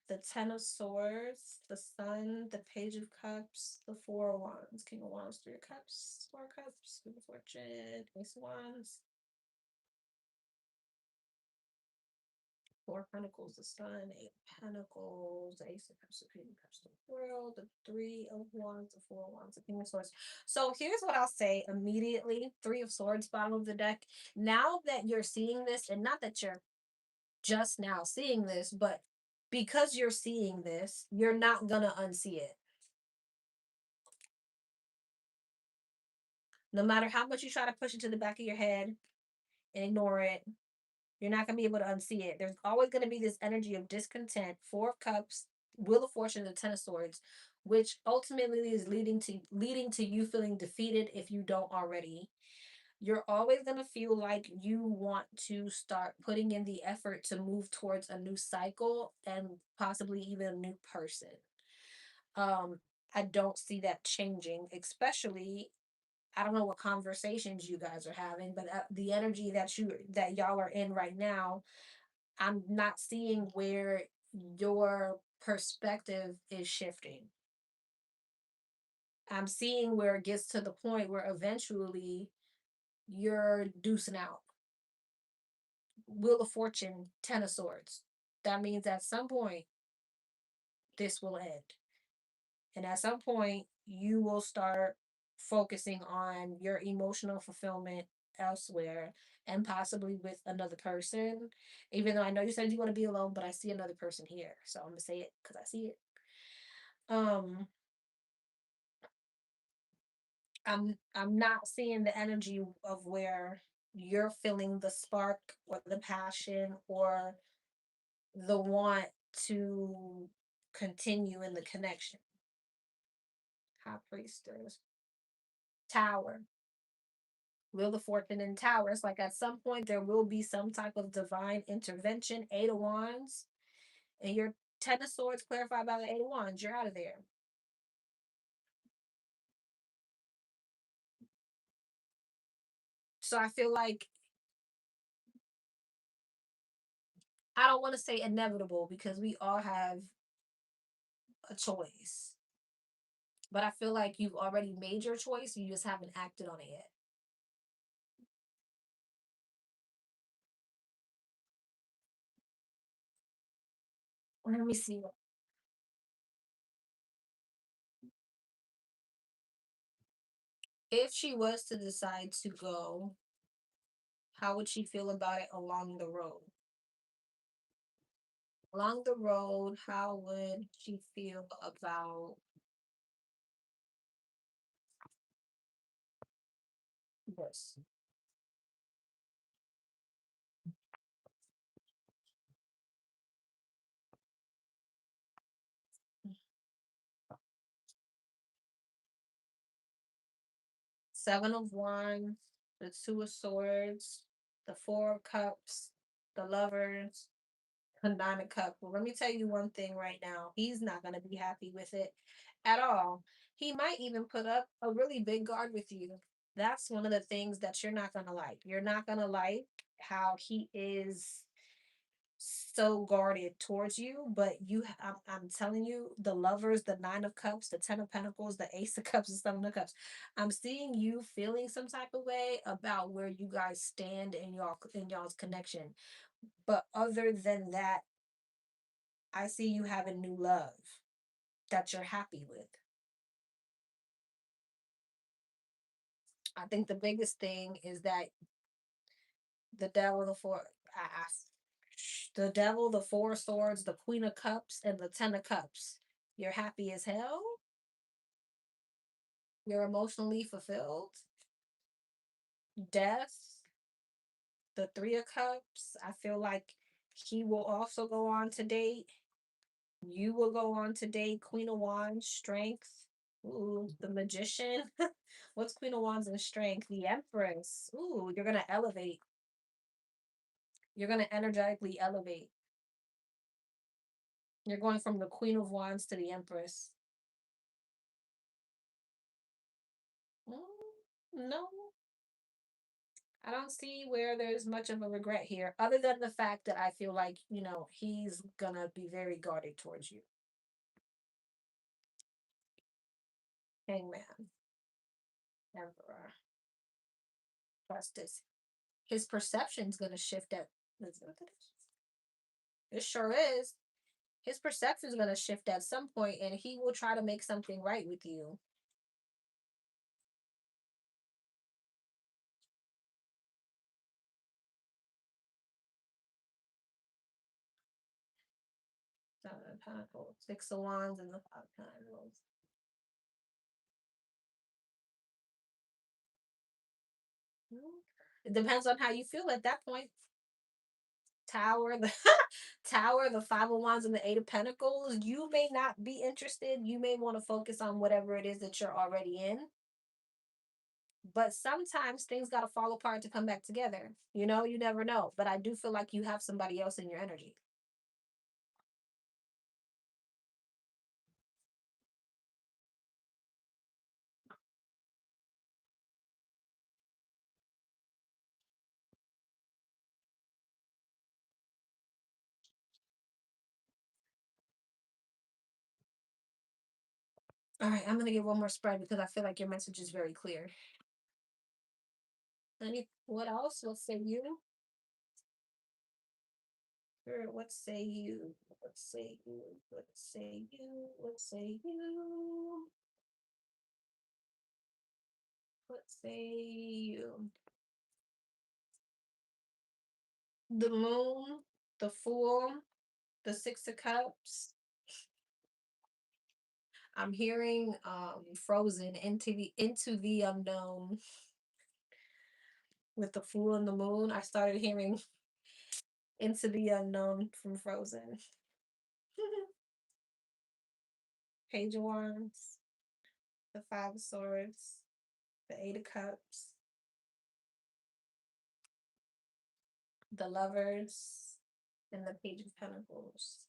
the Ten of Swords, the Sun, the Page of Cups, the Four of Wands, King of Wands, Three of Cups, Four of Cups, Wheel of Fortune, Ace of Wands, Four of Pentacles, the Sun, Eight of Pentacles, the Ace of Cups, the Queen of Cups, the World, the Three of Wands, the Four of Wands, the King of Swords. So here's what I'll say immediately. Three of Swords, bottom of the deck. Now that you're seeing this, and not that you're just now seeing this, but because you're seeing this, you're not gonna unsee it. No matter how much you try to push it to the back of your head and ignore it, you're not gonna be able to unsee it. There's always gonna be this energy of discontent. Four of Cups, Wheel of Fortune, and Ten of Swords, which ultimately is leading to you feeling defeated if you don't already. You're always gonna feel like you want to start putting in the effort to move towards a new cycle and possibly even a new person. Um, I don't see that changing, especially I don't know what conversations you guys are having, but the energy that y'all are in right now, I'm not seeing where your perspective is shifting. I'm seeing where it gets to the point where eventually you're deucing out. Wheel of Fortune, Ten of Swords. That means at some point this will end. And at some point you will start focusing on your emotional fulfillment elsewhere and possibly with another person. Even though I know you said you want to be alone, but I see another person here. So I'm gonna say it because I see it. Um I'm not seeing the energy of where you're feeling the spark or the passion or the want to continue in the connection. High Priestess. Tower. Wheel of Fortune and Tower. It's like at some point there will be some type of divine intervention. Eight of Wands. And your Ten of Swords clarified by the Eight of Wands. You're out of there. So I feel like I don't want to say inevitable because we all have a choice. But I feel like you've already made your choice. You just haven't acted on it yet. Let me see. If she was to decide to go, how would she feel about it along the road? Along the road, how would she feel about this? 7 of Wands, the Two of Swords, the Four of Cups, the Lovers, the Nine of Cups. Well, let me tell you one thing right now. He's not going to be happy with it at all. He might even put up a really big guard with you. That's one of the things that you're not going to like. You're not going to like how he is so guarded towards you, but I'm telling you, the Lovers, the Nine of Cups, the Ten of Pentacles, the Ace of Cups, the Seven of Cups, I'm seeing you feeling some type of way about where you guys stand in y'all's connection. But other than that, I see you having new love that you're happy with. I think the biggest thing is that the devil, the devil, the Four of Swords, the Queen of Cups, and the Ten of Cups. You're happy as hell. You're emotionally fulfilled. Death, the Three of Cups. I feel like he will also go on to date. You will go on to date. Queen of Wands, strength. Ooh, the Magician. What's Queen of Wands and strength? The Empress. Ooh, you're gonna elevate. You're gonna energetically elevate. You're going from the Queen of Wands to the Empress. No, I don't see where there's much of a regret here, other than the fact that I feel like, he's gonna be very guarded towards you. Hangman, Emperor, Justice. His perception's gonna shift at it sure is. His perception's gonna shift at some point and he will try to make something right with you. Seven of Pentacles, Six of Wands, and the Five of Pentacles. It depends on how you feel at that point. Tower, the Tower, the Five of Wands, and the Eight of Pentacles. You may not be interested. You may want to focus on whatever it is that you're already in. But sometimes things gotta fall apart to come back together. You never know. But I do feel like you have somebody else in your energy. All right, I'm gonna get one more spread because I feel like your message is very clear. What else? What say you? Spirit, what say you? What say you? What say you? What say you? What say you? The Moon, the Fool, the Six of Cups. I'm hearing Frozen into the unknown with the Fool and the Moon. I started hearing Into the Unknown from Frozen. Page of Wands, the Five of Swords, the Eight of Cups, the Lovers, and the Page of Pentacles.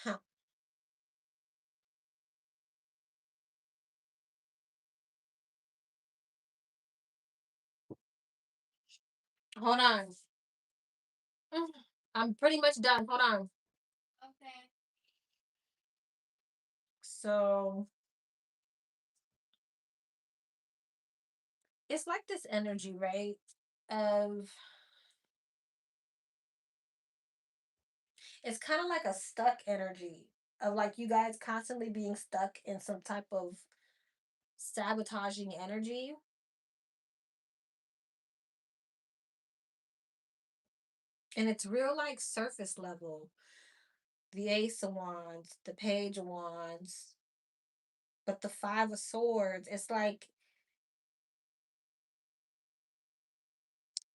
Huh. Hold on. Mm, I'm pretty much done. Hold on. Okay. So it's like this energy, right? Of it's kind of like a stuck energy of like you guys constantly being stuck in some type of sabotaging energy. And it's real like surface level. The Ace of Wands, the Page of Wands, but the Five of Swords, it's like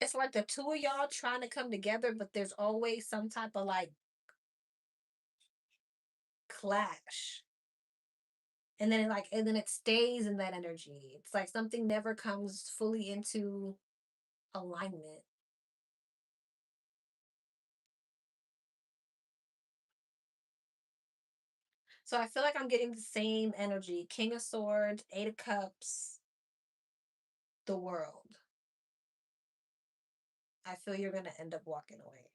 the two of y'all trying to come together, but there's always some type of like clash. And then it stays in that energy. It's like something never comes fully into alignment. So I feel like I'm getting the same energy. King of Swords, Eight of Cups, the World. I feel you're gonna end up walking away.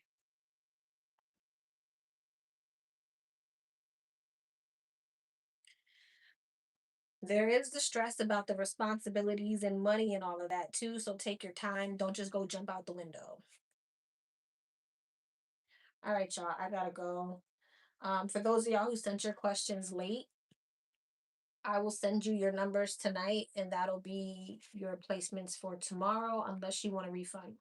There is the stress about the responsibilities and money and all of that too. So take your time. Don't just go jump out the window. All right, y'all. I gotta go. For those of y'all who sent your questions late, I will send you your numbers tonight, and that'll be your placements for tomorrow, unless you want a refund.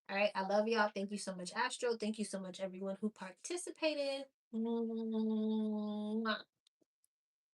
All right. I love y'all. Thank you so much, Astro. Thank you so much, everyone who participated. Mwah.